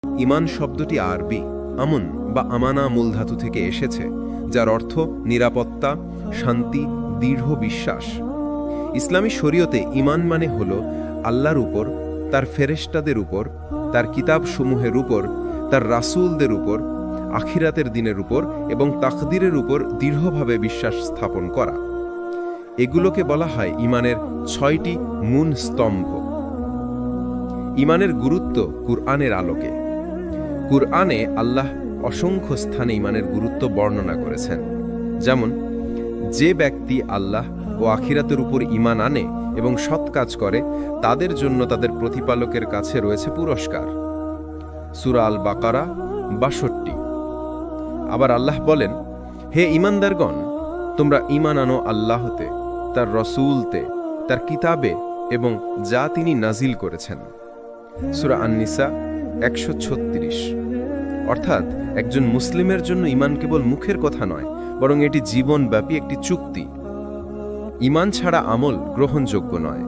ঈমান শব্দটি আরবি আমন বা আমানা মূলধাতু থেকে এসেছে, যার অর্থ নিরাপত্তা, শান্তি, দৃঢ় বিশ্বাস। ইসলামী শরীয়তে ঈমান মানে হল আল্লাহর উপর, তার ফেরেশতাদের উপর, তার কিতাবসমূহের উপর, তার রাসূলদের উপর, আখিরাতের দিনের উপর এবং তাকদীরের উপর দৃঢ়ভাবে বিশ্বাস স্থাপন করা। এগুলোকে বলা হয় ঈমানের 6টি মূল স্তম্ভ। ঈমানের গুরুত্ব কুরআনের আলোকে। কুরআনে আল্লাহ অসংখ্য স্থানে ঈমানের গুরুত্ব বর্ণনা করেছেন। যেমন, যে ব্যক্তি আল্লাহ ও আখিরাতের উপর ঈমান আনে এবং সৎ কাজ করে, তাদের জন্য তাদের প্রতিপালকের কাছে রয়েছে পুরস্কার। সূরা আল বাকারা 62। আবার আল্লাহ বলেন, হে ঈমানদারগণ, তোমরা ঈমান আনো আল্লাহতে, তার রসূলতে, তার কিতাবে এবং যা তিনি নাজিল করেছেন। সূরা আন-নিসা 136। অর্থাৎ একজন মুসলিমের জন্য ঈমান কেবল মুখের কথা নয়, বরং এটি জীবনব্যাপী একটি চুক্তি। ঈমান ছাড়া আমল গ্রহণযোগ্য নয়।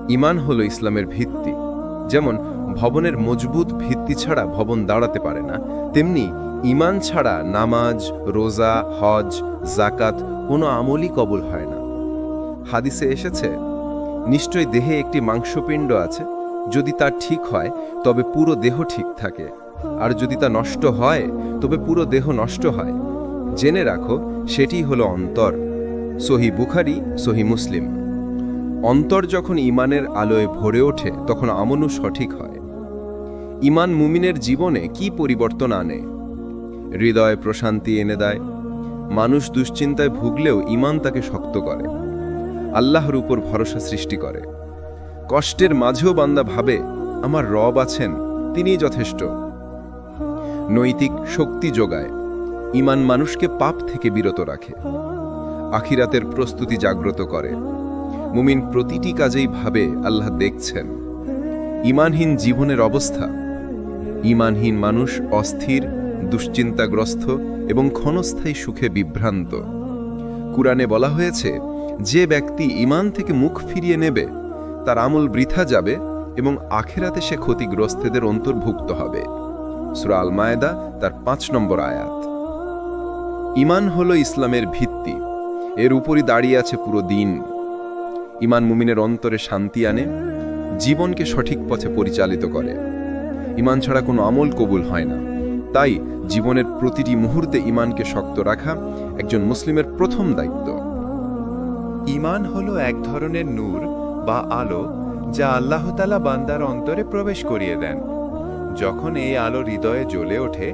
ঈমান হলো ইসলামের ভিত্তি। যেমন ভবনের মজবুত ভিত্তি ছাড়া ভবন দাঁড়াতে পারে না, তেমনি ঈমান ছাড়া নামাজ, রোজা, হজ, যাকাত কোনো আমলই কবুল হয় না। হাদিসে এসেছে, নিশ্চয়ই দেহে একটি মাংসপিণ্ড আছে, যদি তা ঠিক হয় তবে পুরো দেহ ঠিক থাকে, আর যদি তা নষ্ট হয় তবে পুরো দেহ নষ্ট হয়। জেনে রাখো, সেটি হলো অন্তর। সহিহ বুখারী, সহিহ মুসলিম। অন্তর যখন ঈমানের আলোয় ভরে ওঠে, তখন আমলও সঠিক হয়। ঈমান মুমিনের জীবনে কি পরিবর্তন আনে? হৃদয়ে প্রশান্তি এনে দেয়। মানুষ দুশ্চিন্তায় ভুগলেও ঈমান তাকে শক্ত করে, আল্লাহর উপর ভরসা সৃষ্টি করে। কষ্টের মাঝেও বান্দা ভাবে, আমার রব আছেন, তিনিই যথেষ্ট। নৈতিক শক্তি যোগায়। ঈমান মানুষকে পাপ থেকে বিরত রাখে। আখিরাতের প্রস্তুতি জাগ্রত করে। মুমিন প্রতিটি কাজেই ভাবে আল্লাহ দেখছেন। ঈমানহীন জীবনের অবস্থা। ঈমানহীন মানুষ অস্থির, দুশ্চিন্তাগ্রস্ত এবং ক্ষণস্থায়ী সুখে বিভ্রান্ত। কুরআনে বলা হয়েছে, যে ব্যক্তি ঈমান থেকে মুখ ফিরিয়ে নেবে, তার আমল বৃথা যাবে এবং আখিরাতে সে ক্ষতিগ্রস্তদের অন্তর্ভুক্ত হবে। সূরা আল মায়েদা তার 5 নম্বর আয়াত। ঈমান হলো ইসলামের ভিত্তি। এর উপরই দাঁড়িয়ে আছে পুরো দিন। ঈমান মুমিনের অন্তরে শান্তি আনে, জীবনকে সঠিক পথে পরিচালিত করে। ঈমান ছাড়া কোনো আমল কবুল হয় না। তাই জীবনের প্রতিটি মুহূর্তে ঈমানকে শক্ত রাখা একজন মুসলিমের প্রথম দায়িত্ব। ঈমান হলো এক ধরনের নূর বা আলো, যা আল্লাহ তাআলা বান্দার অন্তরে প্রবেশ করিয়ে দেন। যখন এই আলো হৃদয়ে জ্বলে ওঠে,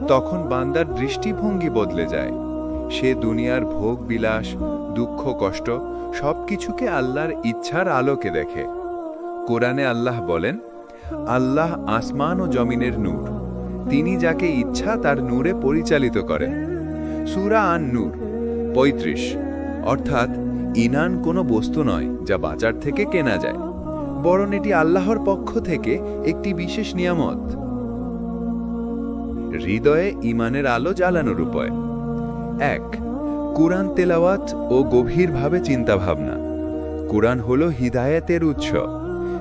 তখন বান্দার দৃষ্টিভঙ্গি বদলে যায়। সে দুনিয়ার ভোগ বিলাস, দুঃখ, কষ্ট সবকিছুকে আল্লাহর ইচ্ছার আলোকে দেখে। কোরআনে আল্লাহ বলেন, আল্লাহ আসমান ও জমিনের নূর, তিনি যাকে ইচ্ছা তার নূরে পরিচালিত করেন। সূরা আন-নূর 35। অর্থাৎ ঈমান কোনো বস্তু নয় যা বাজার থেকে কেনা যায়, বরং এটি আল্লাহর পক্ষ থেকে একটি বিশেষ নিয়ামত। হৃদয়ে ঈমানের আলো জ্বালানোর উপায়। 1. কুরআন তেলাওয়াত ও গভীরভাবে চিন্তাভাবনা। কুরআন হলো হিদায়াতের উৎস।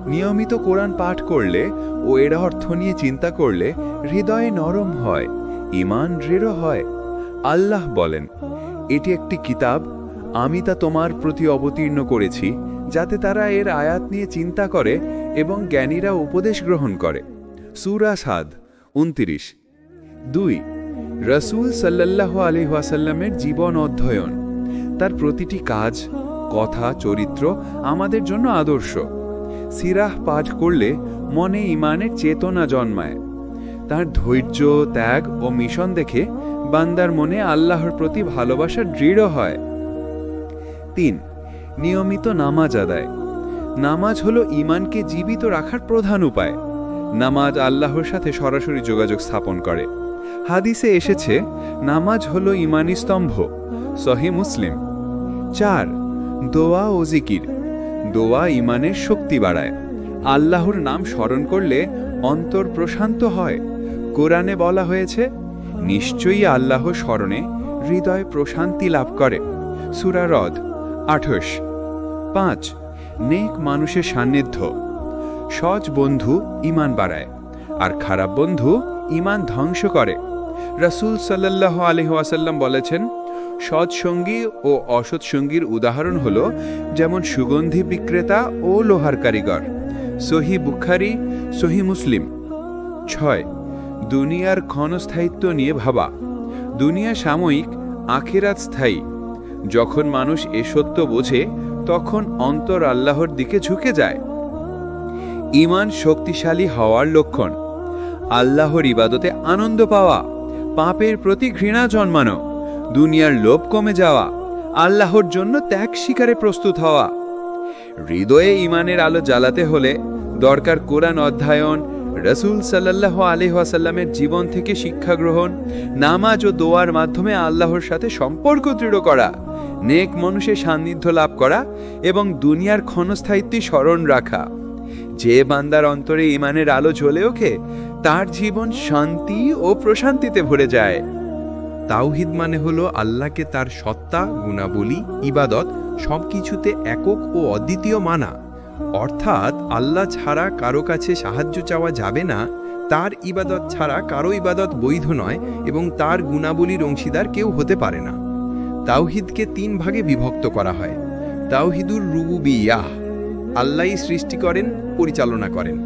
নিয়মিত কোরআন পাঠ করলে ও এর অর্থ নিয়ে চিন্তা করলে হৃদয়ে নরম হয়, ঈমান দৃঢ় হয়। আল্লাহ বলেন, এটি একটি কিতাব, আমি তা তোমার প্রতি অবতীর্ণ করেছি, যাতে তারা এর আয়াত নিয়ে চিন্তা করে এবং জ্ঞানীরা উপদেশ গ্রহণ করে। সূরা সাদ 29। 2. রাসূল সাল্লাল্লাহু আলাইহি ওয়াসাল্লামের জীবন অধ্যয়ন। তার প্রতিটি কাজ, কথা, চরিত্র আমাদের জন্য আদর্শ। সিরাহ পাঠ করলে মনে ঈমানের চেতনা জন্মায়। তার ধৈর্য, ত্যাগ ও মিশন দেখে বান্দার মনে আল্লাহর প্রতি ভালোবাসা দৃঢ় হয়। 3. নিয়মিত নামাজ আদায়। নামাজ হলো ঈমানকে জীবিত রাখার প্রধান উপায়। নামাজ আল্লাহর সাথে সরাসরি যোগাযোগ স্থাপন করে। হাদিসে এসেছে, নামাজ হলো ঈমানী স্তম্ভ। সহিহ মুসলিম। 4. দোয়া ও জিকির। দোয়া ঈমানের শক্তি বাড়ায়। আল্লাহর নাম স্মরণ করলে অন্তর প্রশান্ত হয়। কোরআনে বলা হয়েছে, নিশ্চয়ই আল্লাহ স্মরণে হৃদয় প্রশান্তি লাভ করে। সূরা রদ 28। 5. নেক মানুষের সান্নিধ্য। সৎ বন্ধু ঈমান বাড়ায়। আর খারাপ বন্ধু ঈমান ধ্বংস করে। রাসূল সাল্লাল্লাহু আলাইহি ওয়াসাল্লাম বলেছেন, সৎ সঙ্গী ও অসৎ সঙ্গীর উদাহরণ হলো যেমন সুগন্ধি বিক্রেতা ও লোহার কারিগর। সহিহ বুখারী, সহিহ মুসলিম। 6. দুনিয়ার ক্ষণস্থায়িত্ব নিয়ে ভাবা। দুনিয়া সাময়িক, আখিরাত স্থায়ী। যখন মানুষ এ সত্য বোঝে তখন অন্তর আল্লাহর দিকে ঝুঁকে যায়। ঈমান শক্তিশালী হওয়ার লক্ষণ: আল্লাহর ইবাদতে আনন্দ পাওয়া, পাপের প্রতি ঘৃণা জন্মানো, দুনিয়ার লোভ কমে যাওয়া, আল্লাহর জন্য ত্যাগ স্বীকারে প্রস্তুত হওয়া। হৃদয়ে ঈমানের আলো জ্বালাতে হলে দরকার কোরআন অধ্যয়ন, রাসূল সাল্লাল্লাহু আলাইহি ওয়াসাল্লামের জীবন থেকে শিক্ষা গ্রহণ, নামাজ ও দোয়ার মাধ্যমে আল্লাহর সাথে সম্পর্ক দৃঢ় করা, নেক মানুষের সান্নিধ্য লাভ করা এবং দুনিয়ার ক্ষণস্থায়িত্বে স্মরণ রাখা। যে বান্দার অন্তরে ঈমানের আলো জ্বলে ওঠে তার জীবন শান্তি ও প্রশান্তিতে ভরে যায়। তাওহিদ মানে হলো আল্লাহকে তার সত্তা, গুণাবলী, ইবাদত সবকিছুতে একক ও অদ্বিতীয় মানা। অর্থাৎ আল্লাহ ছাড়া কারো কাছে সাহায্য চাওয়া যাবে না, তার ইবাদত ছাড়া কারো ইবাদত বৈধ নয় এবং তার গুণাবলীর অংশীদার কেউ হতে পারে না। তাওহিদকে 3 ভাগে বিভক্ত করা হয়। তাওহিদুর রুবুবিয়াহ, আল্লাহই সৃষ্টি করেন, পরিচালনা করেন।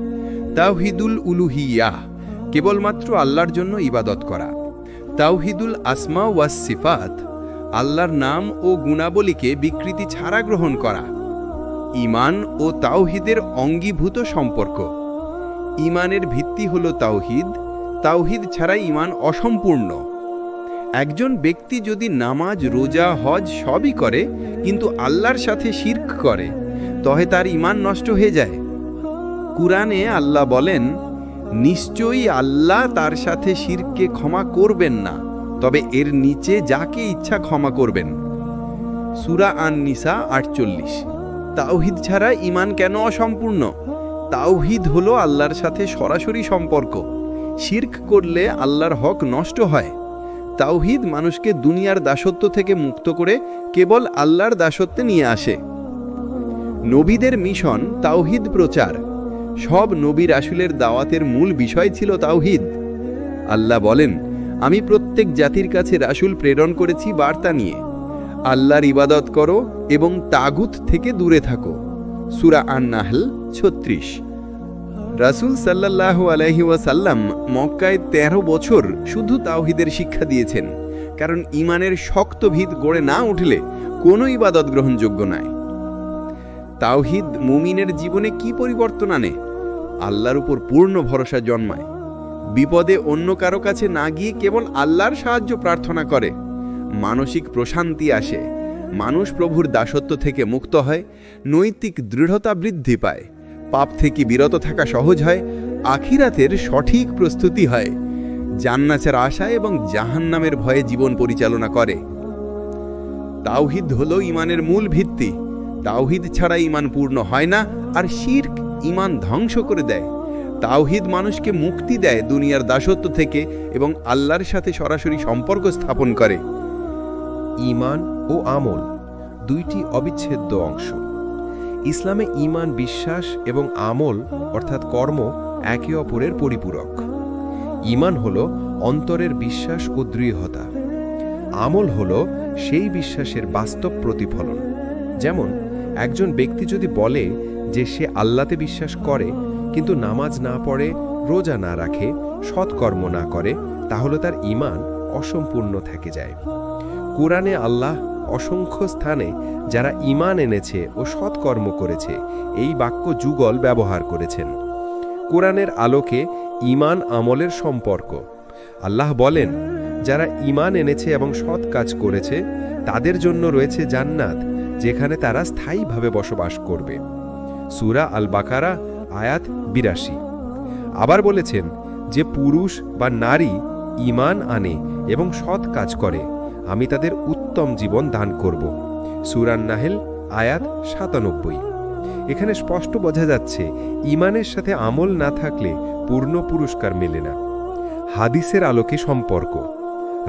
তাওহিদুল উলুহিয়াহ, কেবলমাত্র আল্লাহর জন্য ইবাদত করা। তাওহিদুল আসমা ওয়াস সিফাত, আল্লাহর নাম ও গুণাবলীকে বিকৃতি ছাড়া গ্রহণ করা। ঈমান ও তাওহিদের অঙ্গীভূত সম্পর্ক। ঈমানের ভিত্তি হলো তাওহিদ, তাওহিদ ছাড়া ঈমান অসম্পূর্ণ। একজন ব্যক্তি যদি নামাজ, রোজা, হজ সবই করে কিন্তু আল্লাহর সাথে শিরক করে তবে তার ঈমান নষ্ট হয়ে যায়। কুরআনে আল্লাহ বলেন, নিশ্চয়ই আল্লাহ তার সাথে শিরককে ক্ষমা করবেন না, তবে এর নিচে যাকে ইচ্ছা ক্ষমা করবেন। সূরা আন-নিসা 48। তাওহিদ ছাড়া ঈমান কেন অসম্পূর্ণ? তাওহিদ হলো আল্লাহর সাথে সরাসরি সম্পর্ক। শিরক করলে আল্লাহর হক নষ্ট হয়। তাওহিদ মানুষকে দুনিয়ার দাসত্ব থেকে মুক্ত করে কেবল আল্লাহর দাসত্বে নিয়ে আসে। নবীদের মিশন তাওহিদ প্রচার। সব নবী রাসূলের দাওয়াতের মূল বিষয় ছিল তাওহিদ। আল্লাহ বলেন, আমি প্রত্যেক জাতির কাছে রাসূল প্রেরণ করেছি বার্তা নিয়ে, আল্লাহর ইবাদত করো এবং তাগুত থেকে দূরে থাকো। সূরা আন-নাহল 36। রাসূল সাল্লাল্লাহু আলাইহি ওয়াসাল্লাম মক্কায় 13 বছর শুধু তাওহিদের শিক্ষা দিয়েছেন, কারণ ঈমানের শক্ত ভিত গড়ে না উঠলে কোনো ইবাদত গ্রহণযোগ্য নয়। তাওহিদ মুমিনের জীবনে কি পরিবর্তন আনে? আল্লাহর উপর পূর্ণ ভরসা জন্মায়, বিপদে অন্য কারো কাছে না গিয়ে কেবল আল্লাহর সাহায্য প্রার্থনা করে, মানসিক প্রশান্তি আসে, মানুষ প্রভুর দাসত্ব থেকে মুক্ত হয়, নৈতিক দৃঢ়তা বৃদ্ধি পায়, পাপ থেকে বিরত থাকা সহজ হয়, আখিরাতের সঠিক প্রস্তুতি হয়, জান্নাতের আশা এবং জাহান্নামের ভয়ে জীবন পরিচালনা করে। তাওহিদ হলো ঈমানের মূল ভিত্তি। তাওহিদ ছাড়া ঈমান পূর্ণ হয় না, আর শিরক ঈমান ধ্বংস করে দেয়। তাওহিদ মানুষকে মুক্তি দেয় দুনিয়ার দাসত্ব থেকে এবং আল্লাহর সাথে সরাসরি সম্পর্ক স্থাপন করে। ঈমান ও আমল দুইটি অবিচ্ছেদ্য অংশ। ইসলামে ঈমান বিশ্বাস এবং আমল অর্থাৎ কর্ম একে অপরের পরিপূরক। ঈমান হল অন্তরের বিশ্বাস ও দৃঢ়তা, আমল হল সেই বিশ্বাসের বাস্তব প্রতিফলন। যেমন একজন ব্যক্তি যদি বলে যে সে আল্লাহতে বিশ্বাস করে কিন্তু নামাজ না পড়ে, রোজা না রাখে, সৎকর্ম না করে, তাহলে তার ঈমান অসম্পূর্ণ থেকে যায়। কুরআনে আল্লাহ অসংখ্য স্থানে যারা ঈমান এনেছে ও সৎকর্ম করেছে এই বাক্য যুগল ব্যবহার করেছেন। কুরআনের আলোকে ঈমান আমলের সম্পর্ক। আল্লাহ বলেন, যারা ঈমান এনেছে এবং সৎ কাজ করেছে তাদের জন্য রয়েছে জান্নাত, যেখানে তারা স্থায়ীভাবে বসবাস করবে। সূরা আল বাকারা আয়াত ৮২। আবার বলেছেন, যে পুরুষ বা নারী ঈমান আনে এবং সৎ কাজ করে আমি তাদের উত্তম জীবন দান করব। সূরা আন-নাহল আয়াত ৯৭। এখানে স্পষ্ট বোঝা যাচ্ছে ঈমানের সাথে আমল না থাকলে পূর্ণ পুরস্কার মেলে না। হাদিসের আলোকে সম্পর্ক।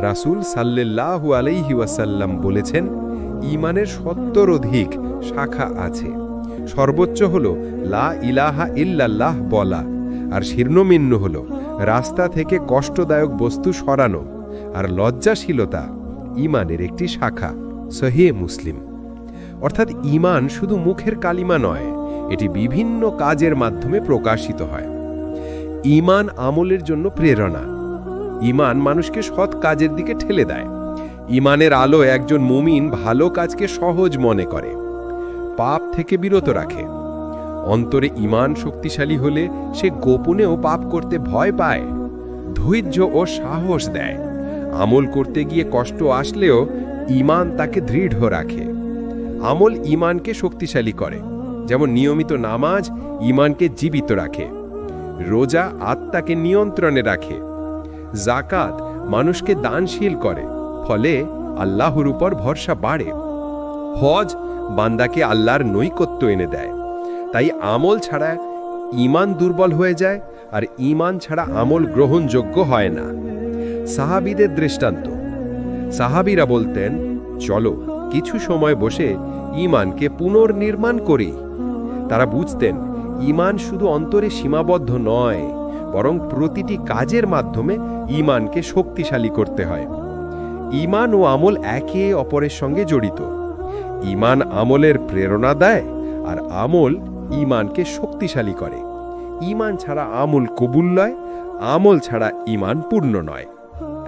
রাসূল সাল্লাল্লাহু আলাইহি ওয়াসাল্লাম বলেছেন, ঈমানের ৭০ অধিক শাখা আছে। সর্বোচ্চ হল লা ইলাহা ইল্লাল্লাহ বলা, আর শীর্ণমিন্ন হল রাস্তা থেকে কষ্টদায়ক বস্তু সরানো, আর লজ্জাশীলতা ঈমানের একটি শাখা। সহিহ মুসলিম। অর্থাৎ ঈমান শুধু মুখের কালিমা নয়, এটি বিভিন্ন কাজের মাধ্যমে প্রকাশিত হয়। ঈমান আমলের জন্য প্রেরণা। ঈমান মানুষকে সৎ কাজের দিকে ঠেলে দেয়। ঈমানের আলো একজন মুমিন ভালো কাজকে সহজ মনে করে, পাপ থেকে বিরত রাখে। অন্তরে ঈমান শক্তিশালী হলে সে গোপনেও পাপ করতে ভয় পায়, ধৈর্য ও সাহস দেয়। আমল করতে গিয়ে কষ্ট আসলেও ঈমান তাকে দৃঢ় রাখে। আমল ঈমানকে শক্তিশালী করে, যেমন নিয়মিত নামাজ ঈমানকে জীবিত রাখে, রোজা আত্মাকে নিয়ন্ত্রণে রাখে, যাকাত মানুষকে দানশীল করে, ফলে আল্লাহর উপর ভরসা বাড়ে, হজ বান্দাকে আল্লাহর নৈকট্য এনে দেয়। তাই আমল ছাড়া ঈমান দুর্বল হয়ে যায়, আর ঈমান ছাড়া আমল গ্রহণযোগ্য হয় না। সাহাবীদের দৃষ্টান্ত। সাহাবীরা বলতেন, চলো কিছু সময় বসে ঈমানকে পুনর্নির্মাণ করি। তারা বুঝতেন ঈমান শুধু অন্তরে সীমাবদ্ধ নয়, বরং প্রতিটি কাজের মাধ্যমে ঈমানকে শক্তিশালী করতে হয়। ঈমান ও আমল একে অপরের সঙ্গে জড়িত। ঈমান আমলের প্রেরণা দেয়, আর আমল ঈমানকে শক্তিশালী করে। ঈমান ছাড়া আমল কবুল নয়, আমল ছাড়া ঈমান পূর্ণ নয়।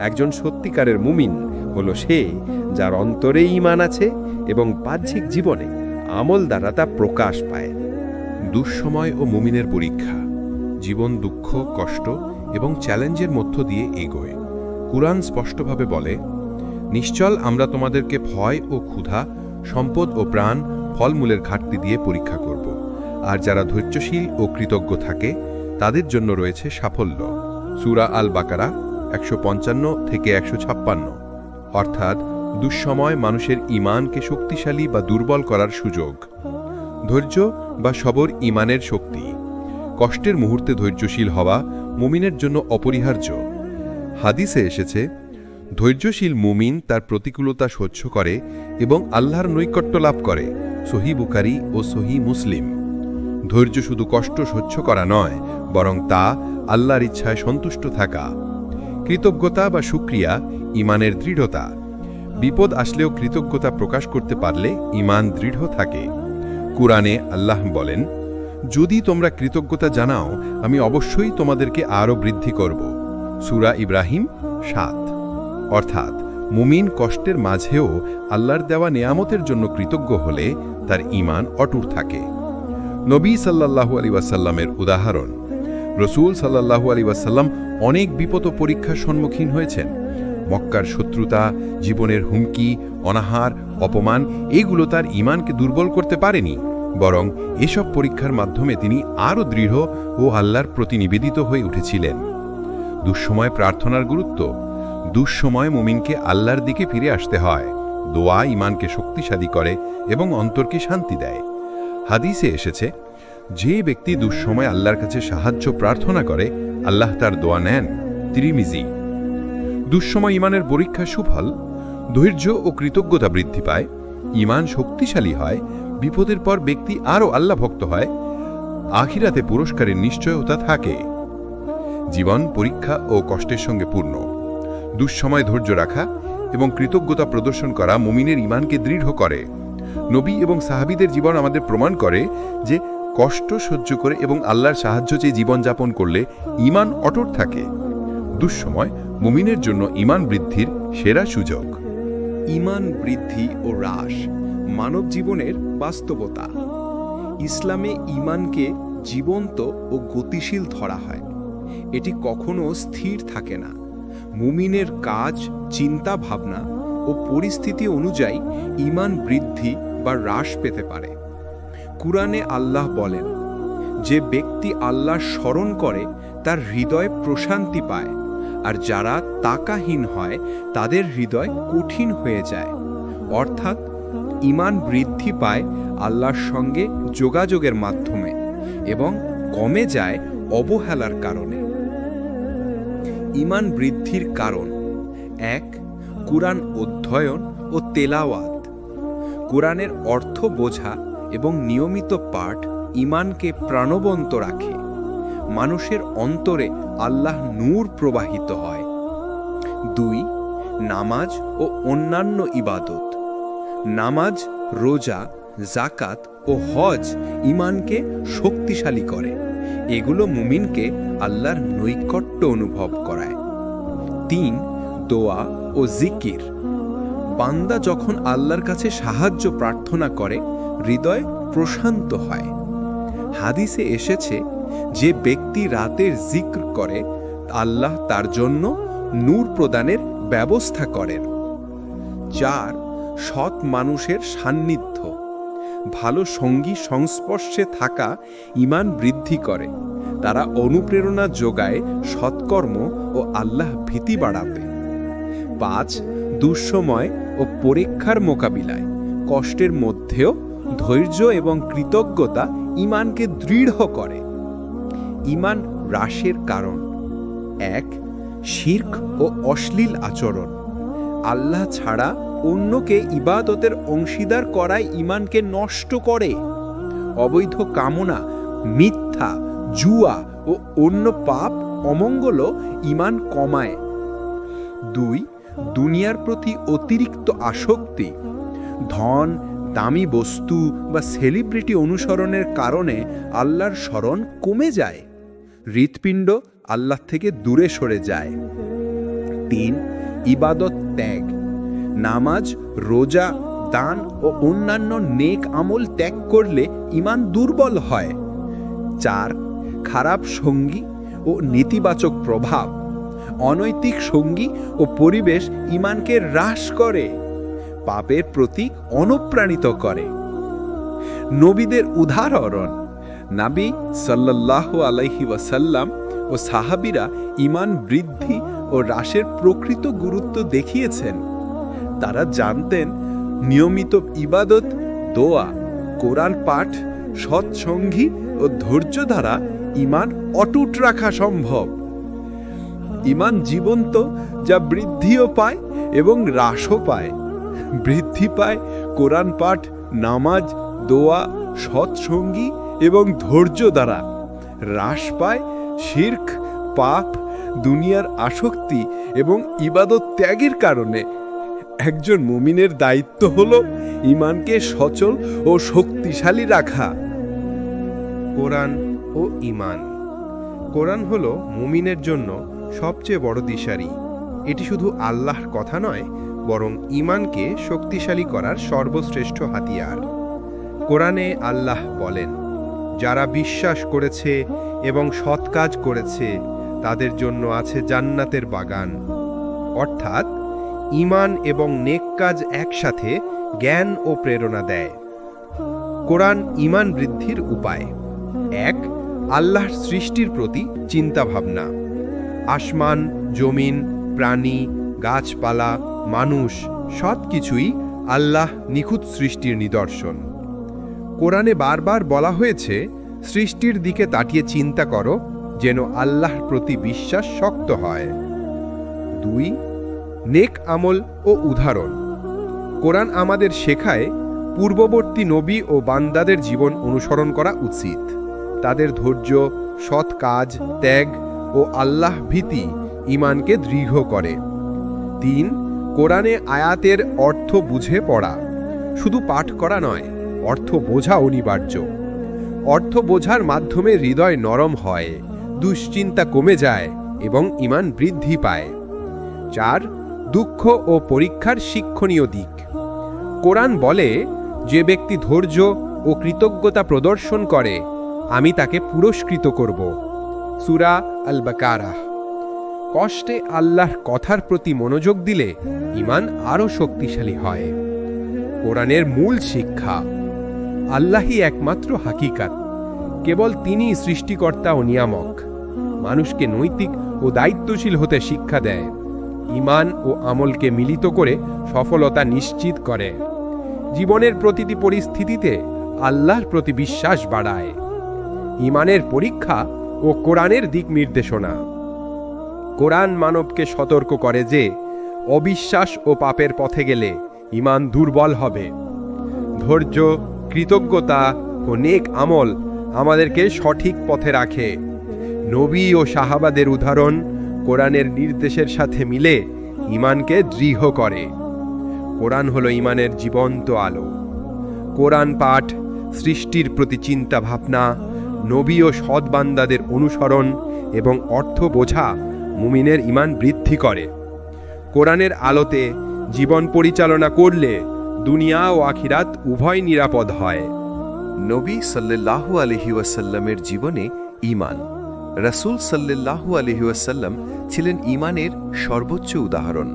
একজন সত্যিকারের মুমিন হলো সে যার অন্তরে ঈমান আছে এবং বাহ্যিক জীবনে আমল দ্বারা তা প্রকাশ পায়। দুঃসময় ও মুমিনের পরীক্ষা। জীবন দুঃখ, কষ্ট এবং চ্যালেঞ্জের মধ্য দিয়ে এগোয়। কুরআন স্পষ্টভাবে বলে, নিশ্চল আমরা তোমাদেরকে ভয় ও ক্ষুধা, সম্পদ ও প্রাণ, ফলমূলের ঘাটতি দিয়ে পরীক্ষা করব। আর যারা ধৈর্যশীল ও কৃতজ্ঞ থাকে তাদের জন্য রয়েছে সাফল্য। সূরা আল বাকারা 155 থেকে 156। অর্থাৎ দুঃসময় মানুষের ঈমানকে শক্তিশালী বা দুর্বল করার সুযোগ। ধৈর্য বা সবর ঈমানের শক্তি। কষ্টের মুহূর্তে ধৈর্যশীল হওয়া মুমিনের জন্য অপরিহার্য। হাদিসে এসেছে, ধৈর্যশীল মুমিন তার প্রতিকূলতা সহ্য করে এবং আল্লাহর নৈকট্য লাভ করে। সহিহ বুখারী ও সহিহ মুসলিম। ধৈর্য শুধু কষ্ট সহ্য করা নয়, বরং তা আল্লাহর ইচ্ছায় সন্তুষ্ট থাকা। কৃতজ্ঞতা বা শুকরিয়া ঈমানের দৃঢ়তা। বিপদ আসলেও কৃতজ্ঞতা প্রকাশ করতে পারলে ঈমান দৃঢ় থাকে। কুরআনে আল্লাহ বলেন, যদি তোমরা কৃতজ্ঞতা জানাও আমি অবশ্যই তোমাদেরকে আরও বৃদ্ধি করব। সূরা ইব্রাহিম 7। অর্থাৎ মুমিন কষ্টের মাঝেও আল্লাহর দেওয়া নেয়ামতের জন্য কৃতজ্ঞ হলে তার ঈমান অটুট থাকে। নবী সাল্লাল্লাহু আলাইহি ওয়াসাল্লামের উদাহরণ। রাসূল সাল্লাল্লাহু আলাইহি ওয়াসাল্লাম অনেক বিপদ ও পরীক্ষার সম্মুখীন হয়েছেন। মক্কার শত্রুতা, জীবনের হুমকি, অনাহার, অপমান এগুলো তার ঈমানকে দুর্বল করতে পারেনি, বরং এসব পরীক্ষার মাধ্যমে তিনি আরও দৃঢ় ও আল্লাহর প্রতি নিবেদিত হয়ে উঠেছিলেন। দুঃসময় প্রার্থনার গুরুত্ব। দুঃসময় মুমিনকে আল্লাহর দিকে ফিরে আসতে হয়। দোয়া ঈমানকে শক্তিশালী করে এবং অন্তরকে শান্তি দেয়। হাদিসে এসেছে, যে ব্যক্তি দুঃসময় আল্লাহর কাছে সাহায্য প্রার্থনা করে আল্লাহ তার দোয়া নেন। তিরমিজি। দুঃসময় ঈমানের পরীক্ষা সুফল। ধৈর্য ও কৃতজ্ঞতা বৃদ্ধি পায়, ঈমান শক্তিশালী হয়, বিপদের পর ব্যক্তি আরও আল্লাহ ভক্ত হয়, আখিরাতে পুরস্কারের নিশ্চয়তা থাকে। জীবন পরীক্ষা ও কষ্টের সঙ্গে পূর্ণ। দুঃসময় ধৈর্য রাখা এবং কৃতজ্ঞতা প্রদর্শন করা মুমিনের ঈমানকে দৃঢ় করে। নবী এবং সাহাবীদের জীবন আমাদের প্রমাণ করে যে কষ্ট সহ্য করে এবং আল্লাহর সাহায্য চেয়ে জীবনযাপন করলে ঈমান অটুট থাকে। দুঃসময় মুমিনের জন্য ঈমান বৃদ্ধির সেরা সুযোগ। ঈমান বৃদ্ধি ও হ্রাস মানব জীবনের বাস্তবতা। ইসলামে ঈমানকে জীবন্ত ও গতিশীল ধরা হয়। এটি কখনো স্থির থাকে না। মুমিনের কাজ, চিন্তা ভাবনা ও পরিস্থিতি অনুযায়ী ঈমান বৃদ্ধি বা হ্রাস পেতে পারে। কুরআনে আল্লাহ বলেন, যে ব্যক্তি আল্লাহর স্মরণ করে তার হৃদয় প্রশান্তি পায়, আর যারা তাকাহীন হয় তাদের হৃদয় কঠিন হয়ে যায়। অর্থাৎ ঈমান বৃদ্ধি পায় আল্লাহর সঙ্গে যোগাযোগের মাধ্যমে এবং কমে যায় অবহেলার কারণে। ঈমান বৃদ্ধির কারণ: 1. কুরআন অধ্যয়ন ও তেলাওয়াত। কুরআনের অর্থ বোঝা এবং নিয়মিত পাঠ ঈমানকে প্রাণবন্ত রাখে। মানুষের অন্তরে আল্লাহ নূর প্রবাহিত হয়। 2. নামাজ ও অন্যান্য ইবাদত। নামাজ, রোজা, জাকাত ও হজ ঈমানকে শক্তিশালী করে। এগুলো মুমিনকে আল্লাহর নৈকট্য অনুভব করায়। 3. দোয়া ও জিকির। বান্দা যখন আল্লাহর কাছে সাহায্য প্রার্থনা করে হৃদয় প্রশান্ত হয়। হাদিসে এসেছে, যে ব্যক্তি রাতের জিক্র করে আল্লাহ তার জন্য নূর প্রদানের ব্যবস্থা করেন। 4. সৎ মানুষের সান্নিধ্য। ভালো সঙ্গী সংস্পর্শে থাকা ঈমান বৃদ্ধি করে। তারা অনুপ্রেরণা যোগায় সৎকর্ম ও আল্লাহ ভীতি বাড়াতে। 5. দুঃসময় ও পরীক্ষার মোকাবিলায় কষ্টের মধ্যেও ধৈর্য এবং কৃতজ্ঞতা ঈমানকে দৃঢ় করে। ঈমান হ্রাসের কারণ। 1. শিরক ও অশ্লীল আচরণ। আল্লাহ ছাড়া অন্যকে ইবাদতের অংশীদার করায় ঈমানকে নষ্ট করে। অবৈধ কামনা, মিথ্যা, জুয়া ও অন্য পাপ অমঙ্গলও ঈমান কমায়। 2. দুনিয়ার প্রতি অতিরিক্ত আসক্তি। ধন, দামি বস্তু বা সেলিব্রিটি অনুসরণের কারণে আল্লাহর স্মরণ কমে যায়। হৃৎপিণ্ড আল্লাহ থেকে দূরে সরে যায়। 3. ইবাদত ত্যাগ। নামাজ, রোজা, দান ও অন্যান্য নেক আমল ত্যাগ করলে ঈমান দুর্বল হয়। 4. খারাপ সঙ্গী ও নেতিবাচক প্রভাব। অনৈতিক সঙ্গী ও পরিবেশ ঈমানকে হ্রাস করে, পাপের প্রতি অনুপ্রাণিত করে। নবীদের উদাহরণ। নবী সাল্লাল্লাহু আলাইহি ওয়াসাল্লাম ও সাহাবীরা ঈমান বৃদ্ধি ও হ্রাসের প্রকৃত গুরুত্ব দেখিয়েছেন। তারা জানতেন নিয়মিত ইবাদত, দোয়া, কোরআন পাঠ, সৎসঙ্গী ও ধৈর্য দ্বারা ঈমান অটুট রাখা সম্ভব। ঈমান জীবন্ত, যা বৃদ্ধিও পায় এবং হ্রাসও পায়। বৃদ্ধি পায় কোরআন পাঠ, নামাজ, দোয়া, সৎসঙ্গী এবং ধৈর্য দ্বারা। হ্রাস পায় শিরক, পাপ, দুনিয়ার আসক্তি এবং ইবাদত ত্যাগের কারণে। একজন মুমিনের দায়িত্ব হল ঈমানকে সচল ও শক্তিশালী রাখা। কোরআন ও ঈমান। কোরআন হলো মুমিনের জন্য সবচেয়ে বড় দিশারি। এটি শুধু আল্লাহর কথা নয়, বরং ঈমানকে শক্তিশালী করার সর্বশ্রেষ্ঠ হাতিয়ার। কোরআনে আল্লাহ বলেন, যারা বিশ্বাস করেছে এবং সৎ কাজ করেছে তাদের জন্য আছে জান্নাতের বাগান। অর্থাৎ ঈমান এবং নেক কাজ একসাথে জ্ঞান ও প্রেরণা দেয়। কোরআন ঈমান বৃদ্ধির উপায়। 1. আল্লাহর সৃষ্টির প্রতি চিন্তাভাবনা। আসমান, জমিন, প্রাণী, গাছপালা, মানুষ সব কিছুই আল্লাহ নিখুঁত সৃষ্টির নিদর্শন। কোরআনে বারবার বলা হয়েছে, সৃষ্টির দিকে তাকিয়ে চিন্তা করো যেন আল্লাহর প্রতি বিশ্বাস শক্ত হয়। 2. নেক আমল ও উদাহরণ। কোরআন আমাদের শেখায় পূর্ববর্তী নবী ও বান্দাদের জীবন অনুসরণ করা উচিত। তাদের ধৈর্য, সৎ কাজ, ত্যাগ ও আল্লাহ ভীতি ঈমানকে দৃঢ় করে। 3. কোরআনে আয়াতের অর্থ বুঝে পড়া। শুধু পাঠ করা নয়, অর্থ বোঝা অনিবার্য। অর্থ বোঝার মাধ্যমে হৃদয় নরম হয়, দুশ্চিন্তা কমে যায় এবং ঈমান বৃদ্ধি পায়। 4. দুঃখ ও পরীক্ষার শিক্ষণীয় দিক। কোরআন বলে, যে ব্যক্তি ধৈর্য ও কৃতজ্ঞতা প্রদর্শন করে আমি তাকে পুরস্কৃত করব। সূরা আল বাকারাহ। কষ্টে আল্লাহর কথার প্রতি মনোযোগ দিলে ঈমান আরও শক্তিশালী হয়। কোরআনের মূল শিক্ষা। আল্লাহই একমাত্র হাকিকাত, কেবল তিনিই সৃষ্টিকর্তা ও নিয়ামক। মানুষকে নৈতিক ও দায়িত্বশীল হতে শিক্ষা দেয়। ঈমান ও আমলকে মিলিত করে সফলতা নিশ্চিত করে। জীবনের প্রতিটি পরিস্থিতিতে আল্লাহর প্রতি বিশ্বাস বাড়ায়। ঈমানের পরীক্ষা ও কোরআনের দিক নির্দেশনা। কোরআন মানবকে সতর্ক করে যে অবিশ্বাস ও পাপের পথে গেলে ঈমান দুর্বল হবে। ধৈর্য, কৃতজ্ঞতা ও নেক আমল আমাদেরকে সঠিক পথে রাখে। নবী ও সাহাবাদের উদাহরণ কোরআনের নির্দেশের সাথে মিলে ঈমানকে দৃঢ় করে। কোরআন হলো ঈমানের জীবন্ত আলো। কোরআন পাঠ, সৃষ্টির প্রতি চিন্তা ভাবনা, নবী ও সৎবান্দাদের অনুসরণ এবং অর্থ বোঝা মুমিনের ঈমান বৃদ্ধি করে। কোরআনের আলোতে জীবন পরিচালনা করলে দুনিয়া ও আখিরাত উভয় নিরাপদ হয়। নবী সাল্লাল্লাহু আলাইহি ওয়াসাল্লামের জীবনে ঈমান। রাসূল সাল্লাল্লাহু আলাইহি ওয়াসাল্লাম ছিলেন ঈমানের সর্বোচ্চ উদাহরণ।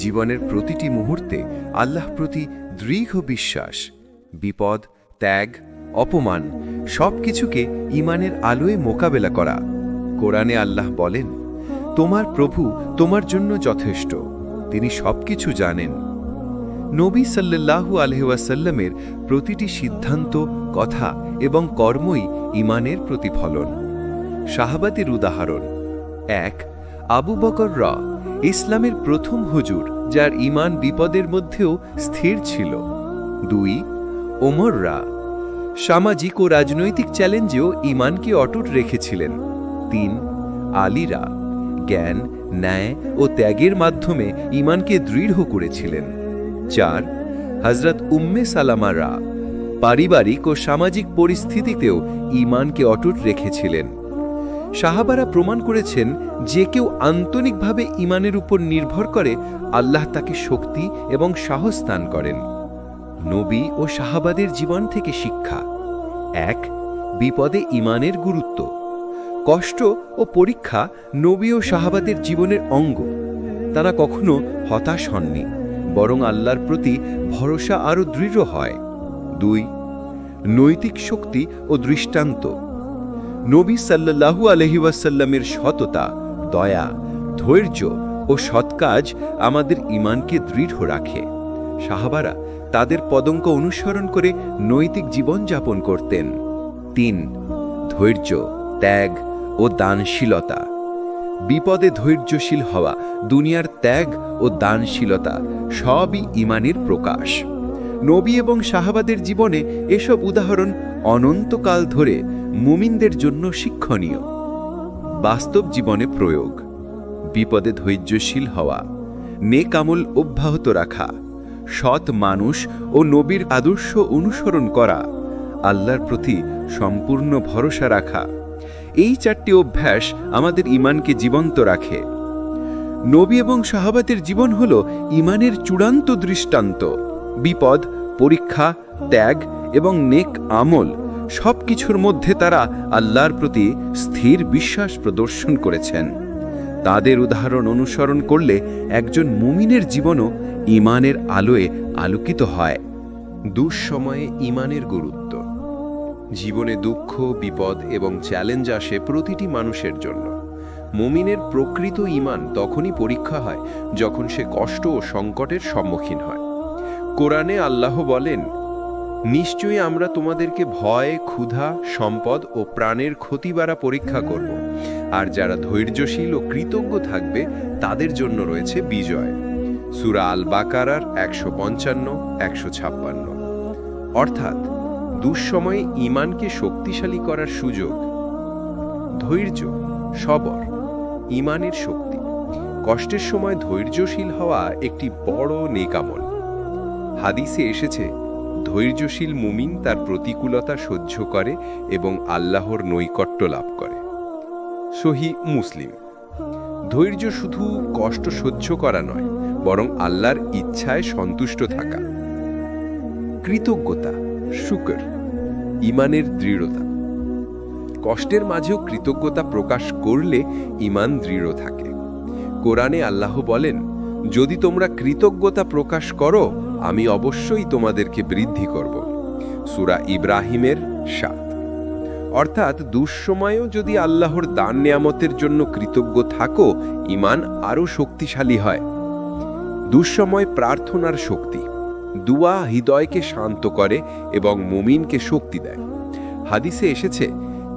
জীবনের প্রতিটি মুহূর্তে আল্লাহ প্রতি দৃঢ় বিশ্বাস, বিপদ, ত্যাগ, অপমান সবকিছুকে ঈমানের আলোয় মোকাবেলা করা। কোরআনে আল্লাহ বলেন, তোমার প্রভু তোমার জন্য যথেষ্ট, তিনি সবকিছু জানেন। নবী সাল্লাল্লাহু আলাইহি ওয়াসাল্লামের প্রতিটি সিদ্ধান্ত, কথা এবং কর্মই ঈমানের প্রতিফলন। সাহাবাদের উদাহরণ: ১. আবু বকর ইসলামের প্রথম হুজুর, যার ঈমান বিপদের মধ্যেও স্থির ছিল। ২. ওমর সামাজিক ও রাজনৈতিক চ্যালেঞ্জেও ঈমানকে অটুট রেখেছিলেন। ৩. আলীরা জ্ঞান, ন্যায় ও ত্যাগের মাধ্যমে ঈমানকে দৃঢ় করেছিলেন। ৪. হযরত উম্মে সালামারা পারিবারিক ও সামাজিক পরিস্থিতিতেও ঈমানকে অটুট রেখেছিলেন। সাহাবারা প্রমাণ করেছেন, যে কেউ আন্তরিকভাবে ঈমানের উপর নির্ভর করে, আল্লাহ তাকে শক্তি এবং সাহস দান করেন। নবী ও সাহাবাদের জীবন থেকে শিক্ষা: ১. বিপদে ঈমানের গুরুত্ব। কষ্ট ও পরীক্ষা নবী ও সাহাবাদের জীবনের অঙ্গ। তারা কখনো হতাশ হননি, বরং আল্লাহর প্রতি ভরসা আরও দৃঢ় হয়। ২. নৈতিক শক্তি ও দৃষ্টান্ত। নবী সাল্লাল্লাহু আলাইহি ওয়াসাল্লামের সততা, দয়া, ধৈর্য ও সৎকাজ আমাদের ঈমানকে দৃঢ় রাখে। সাহাবারা তাদের পদঙ্ক অনুসরণ করে নৈতিক জীবন যাপন করতেন। ৩. ধৈর্য, ত্যাগ ও দানশীলতা। বিপদে ধৈর্যশীল হওয়া, দুনিয়ার ত্যাগ ও দানশীলতা সবই ঈমানের প্রকাশ। নবী এবং সাহাবাদের জীবনে এসব উদাহরণ অনন্তকাল ধরে মুমিনদের জন্য শিক্ষণীয়। বাস্তব জীবনে প্রয়োগ: বিপদে ধৈর্যশীল হওয়া, নেক আমল অব্যাহত রাখা, সৎ মানুষ ও নবীর আদর্শ অনুসরণ করা, আল্লাহর প্রতি সম্পূর্ণ ভরসা রাখা। এই 4টি অভ্যাস আমাদের ঈমানকে জীবন্ত রাখে। নবী এবং সাহাবাদের জীবন হল ঈমানের চূড়ান্ত দৃষ্টান্ত। বিপদ, পরীক্ষা, ত্যাগ এবং নেক আমল সবকিছুর মধ্যে তারা আল্লাহর প্রতি স্থির বিশ্বাস প্রদর্শন করেছেন। তাদের উদাহরণ অনুসরণ করলে একজন মুমিনের জীবনও ঈমানের আলোয় আলোকিত হয়। দুঃসময়ে ঈমানের গুরুত্ব। জীবনে দুঃখ, বিপদ এবং চ্যালেঞ্জ আসে প্রতিটি মানুষের জন্য। মুমিনের প্রকৃত ঈমান তখনই পরীক্ষা হয় যখন সে কষ্ট ও সংকটের সম্মুখীন হয়। কোরআনে আল্লাহ বলেন, নিশ্চয়ই আমরা তোমাদেরকে ভয়, ক্ষুধা, সম্পদ ও প্রাণের ক্ষতি দ্বারা পরীক্ষা করব, আর যারা ধৈর্যশীল ও কৃতজ্ঞ থাকবে তাদের জন্য রয়েছে বিজয়। সূরা আল বাকারার 155-156। অর্থাৎ দুঃসময়ে ঈমানকে শক্তিশালী করার সুযোগ। ধৈর্য, সবর ঈমানের শক্তি। কষ্টের সময় ধৈর্যশীল হওয়া একটি বড় নেক আমল। হাদিসে এসেছে, ধৈর্যশীল মুমিন তার প্রতিকূলতা সহ্য করে এবং আল্লাহর নৈকট্য লাভ করে। সহিহ মুসলিম। ধৈর্য শুধু কষ্ট সহ্য করা নয়, বরং আল্লাহর ইচ্ছায় সন্তুষ্ট থাকা। কৃতজ্ঞতা, শুকর ঈমানের দৃঢ়তা। কষ্টের মাঝেও কৃতজ্ঞতা প্রকাশ করলে ঈমান দৃঢ় থাকে। কোরআনে আল্লাহ বলেন, যদি তোমরা কৃতজ্ঞতা প্রকাশ করো, আমি অবশ্যই তোমাদেরকে বৃদ্ধি করব। সূরা ইব্রাহিমের 7। অর্থাৎ দুঃসময়েও যদি আল্লাহর দান নেয়ামতের জন্য কৃতজ্ঞ থাকো, ঈমান আরও শক্তিশালী হয়। দুঃসময় প্রার্থনার শক্তি। দুয়া হৃদয়কে শান্ত করে এবং মুমিনকে শক্তি দেয়। হাদিসে এসেছে,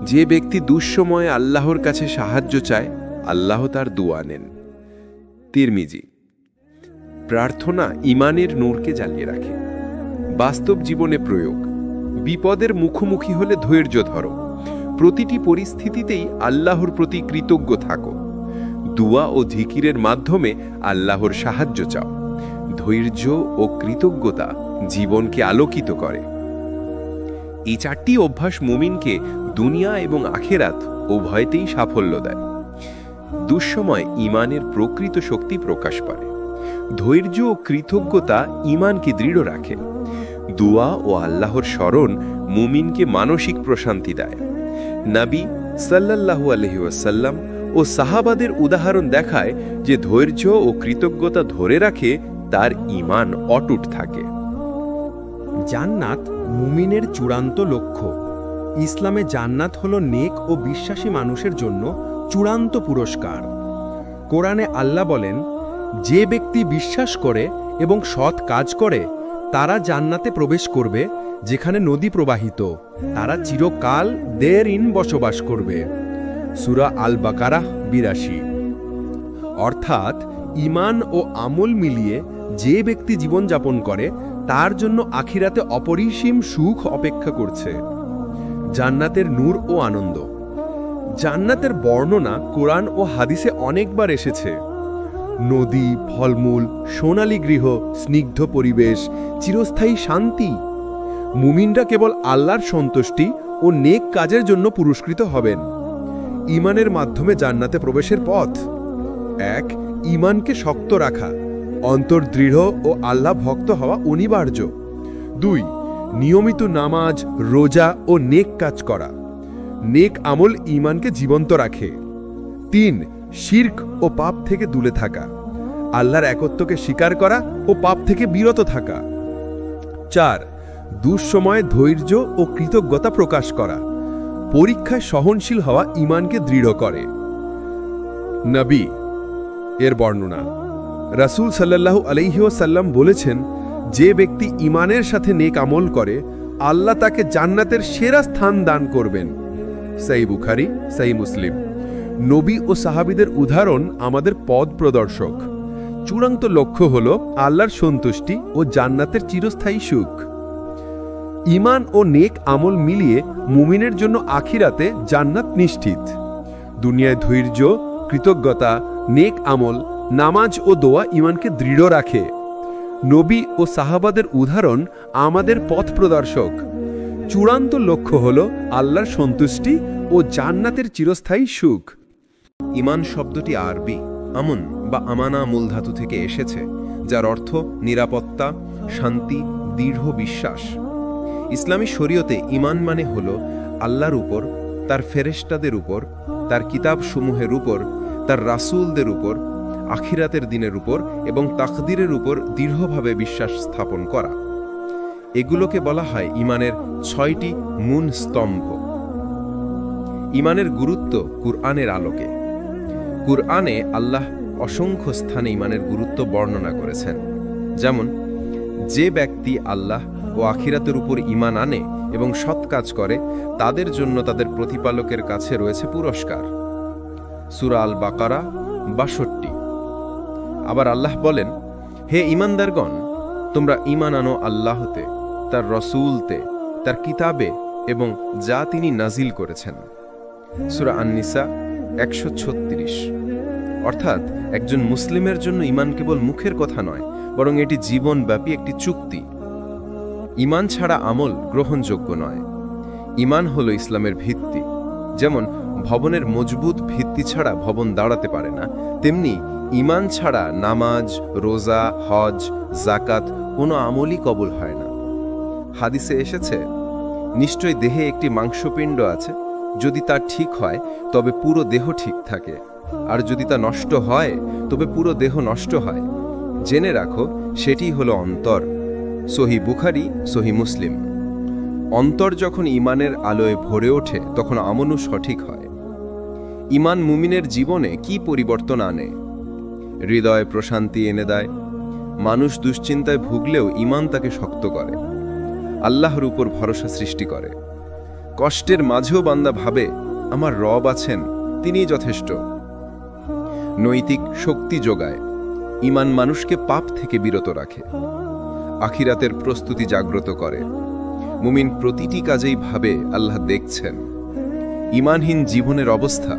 যে ব্যক্তি দুঃসময়ে আল্লাহর কাছে সাহায্য চায়, আল্লাহ তার দুয়া নেন। তিরমিজি। প্রার্থনা ঈমানের নূরকে জ্বালিয়ে রাখে। বাস্তব জীবনে প্রয়োগ: বিপদের মুখোমুখি হলে ধৈর্য ধরো। প্রতিটি পরিস্থিতিতেই আল্লাহর প্রতি কৃতজ্ঞ থাকো। দুয়া ও জিকিরের মাধ্যমে আল্লাহর সাহায্য চাও। ধৈর্য ও কৃতজ্ঞতা জীবনকে আলোকিত করে। এই 4টি অভ্যাস মুমিনকে দুনিয়া এবং আখেরাত উভয়তেই সাফল্য দেয়। দুঃসময় ঈমানের প্রকৃত শক্তি প্রকাশ পায়। ধৈর্য ও কৃতজ্ঞতা ঈমানকে দৃঢ় রাখে। দুয়া ও আল্লাহর স্মরণ মুমিনকে মানসিক প্রশান্তি দেয়। নবী সাল্লাল্লাহু আলাইহি ওয়াসাল্লাম ও সাহাবাদের উদাহরণ দেখায় যে ধৈর্য ও কৃতজ্ঞতা ধরে রাখে তার ঈমান অটুট থাকে। জান্নাত মুমিনের চূড়ান্ত লক্ষ্য। ইসলামে জান্নাত হলো নেক ও বিশ্বাসী মানুষের জন্য চূড়ান্ত পুরস্কার। কোরআনে আল্লাহ বলেন, যে ব্যক্তি বিশ্বাস করে এবং সৎ কাজ করে তারা জান্নাতে প্রবেশ করবে, যেখানে নদী প্রবাহিত, তারা চিরকাল দেরিন বসবাস করবে। সূরা আল বাকারাহ ৮২। অর্থাৎ ঈমান ও আমল মিলিয়ে যে ব্যক্তি জীবনযাপন করে তার জন্য আখিরাতে অপরিসীম সুখ অপেক্ষা করছে। জান্নাতের নূর ও আনন্দ। জান্নাতের বর্ণনা কোরআন ও হাদিসে অনেকবার এসেছে। নদী, ফলমূল, সোনালী গৃহ, স্নিগ্ধ পরিবেশ, চিরস্থায়ী শান্তি। মুমিনরা কেবল আল্লাহর সন্তুষ্টি ও নেক কাজের জন্য পুরস্কৃত হবেন। ঈমানের মাধ্যমে জান্নাতে প্রবেশের পথ। ১. ঈমানকে শক্ত রাখা, অন্তর দৃঢ় ও আল্লাহ ভক্ত হওয়া অনিবার্য। ২. নিয়মিত নামাজ, রোজা ও নেক কাজ করা। নেক আমল ঈমানকে জীবন্ত রাখে। ৩. শিরক ও পাপ থেকে দূরে থাকা, আল্লাহর একত্বকে স্বীকার করা ও পাপ থেকে বিরত থাকা। ৪. দুঃসময়ে ধৈর্য ও কৃতজ্ঞতা প্রকাশ করা, পরীক্ষায় সহনশীল হওয়া ঈমানকে দৃঢ় করে। নবী এর বর্ণনা। রাসূল সাল্লাল্লাহু আলাইহি ওয়াসাল্লাম বলেছেন, যে ব্যক্তি ঈমানের সাথে নেক আমল করে আল্লাহ তাকে জান্নাতের সেরা স্থান দান করবেন। সহিহ বুখারী, সহিহ মুসলিম। নবী ও সাহাবীদের উদাহরণ আমাদের পথ প্রদর্শক। চূড়ান্ত লক্ষ্য হল আল্লাহর সন্তুষ্টি ও জান্নাতের চিরস্থায়ী সুখ। ঈমান ও নেক আমল মিলিয়ে মুমিনের জন্য আখিরাতে জান্নাত নিশ্চিত। দুনিয়ায় ধৈর্য, কৃতজ্ঞতা, নেক আমল, নামাজ ও দোয়া ঈমানকে দৃঢ় রাখে। নবী ও সাহাবাদের উদাহরণ আমাদের পথ প্রদর্শক। চূড়ান্ত লক্ষ্য হল আল্লাহর সন্তুষ্টি ও জান্নাতের চিরস্থায়ী সুখ। ঈমান শব্দটি আরবি আমন বা আমানা মূলধাতু থেকে এসেছে, যার অর্থ নিরাপত্তা, শান্তি, দৃঢ় বিশ্বাস। ইসলামী শরীয়তে ঈমান মানে হল আল্লাহর উপর, তার ফেরেশতাদের উপর, তার কিতাবসমূহের উপর, তার রাসূলদের উপর, আখিরাতের দিনের উপর এবং তাকদীরের উপর দৃঢ়ভাবে বিশ্বাস স্থাপন করা। এগুলোকে বলা হয় ঈমানের 6টি মূল স্তম্ভ। ঈমানের গুরুত্ব কুরআনের আলোকে। কুরআনে আল্লাহ অসংখ্য স্থানে ঈমানের গুরুত্ব বর্ণনা করেছেন। যেমন, যে ব্যক্তি আল্লাহ ও আখিরাতের উপর ঈমান আনে এবং সৎ কাজ করে তাদের জন্য তাদের প্রতিপালকের কাছে রয়েছে পুরস্কার। সূরা আল বাকারা ৬২। আবার আল্লাহ বলেন, হে ঈমানদারগণ, তোমরা ঈমান আনো আল্লাহতে, তার রসূলতে, তার কিতাবে এবং যা তিনি নাজিল করেছেন। সূরা আন-নিসা ১৩৬। অর্থাৎ একজন মুসলিমের জন্য ঈমান কেবল মুখের কথা নয়, বরং এটি জীবনব্যাপী একটি চুক্তি। ঈমান ছাড়া আমল গ্রহণযোগ্য নয়। ঈমান হল ইসলামের ভিত্তি। যেমন ভবনের মজবুত ভিত্তি ছাড়া ভবন দাঁড়াতে পারে না, তেমনি ঈমান ছাড়া নামাজ, রোজা, হজ, যাকাত কোনো আমলই কবুল হয় না। হাদিসে এসেছে, নিশ্চয় দেহে একটি মাংসপিণ্ড আছে, যদি তা ঠিক হয় তবে পুরো দেহ ঠিক থাকে, আর যদি তা নষ্ট হয় তবে পুরো দেহ নষ্ট হয়। জেনে রাখো, সেটি হলো অন্তর। সহিহ বুখারী, সহিহ মুসলিম। অন্তর যখন ঈমানের আলোয় ভরে ওঠে তখন আমলও সঠিক হয়। ঈমান মুমিনের জীবনে কি পরিবর্তন আনে? হৃদয়ে প্রশান্তি এনে দেয়। মানুষ দুশ্চিন্তায় ভুগলেও ঈমান তাকে শক্ত করে। আল্লাহর উপর ভরসা সৃষ্টি করে। কষ্টের মাঝেও বান্দা ভাবে, আমার রব আছেন, তিনিই যথেষ্ট। নৈতিক শক্তি যোগায়। ঈমান মানুষকে পাপ থেকে বিরত রাখে। আখিরাতের প্রস্তুতি জাগ্রত করে। মুমিন প্রতিটি কাজেই ভাবে আল্লাহ দেখছেন। ঈমানহীন জীবনের অবস্থা।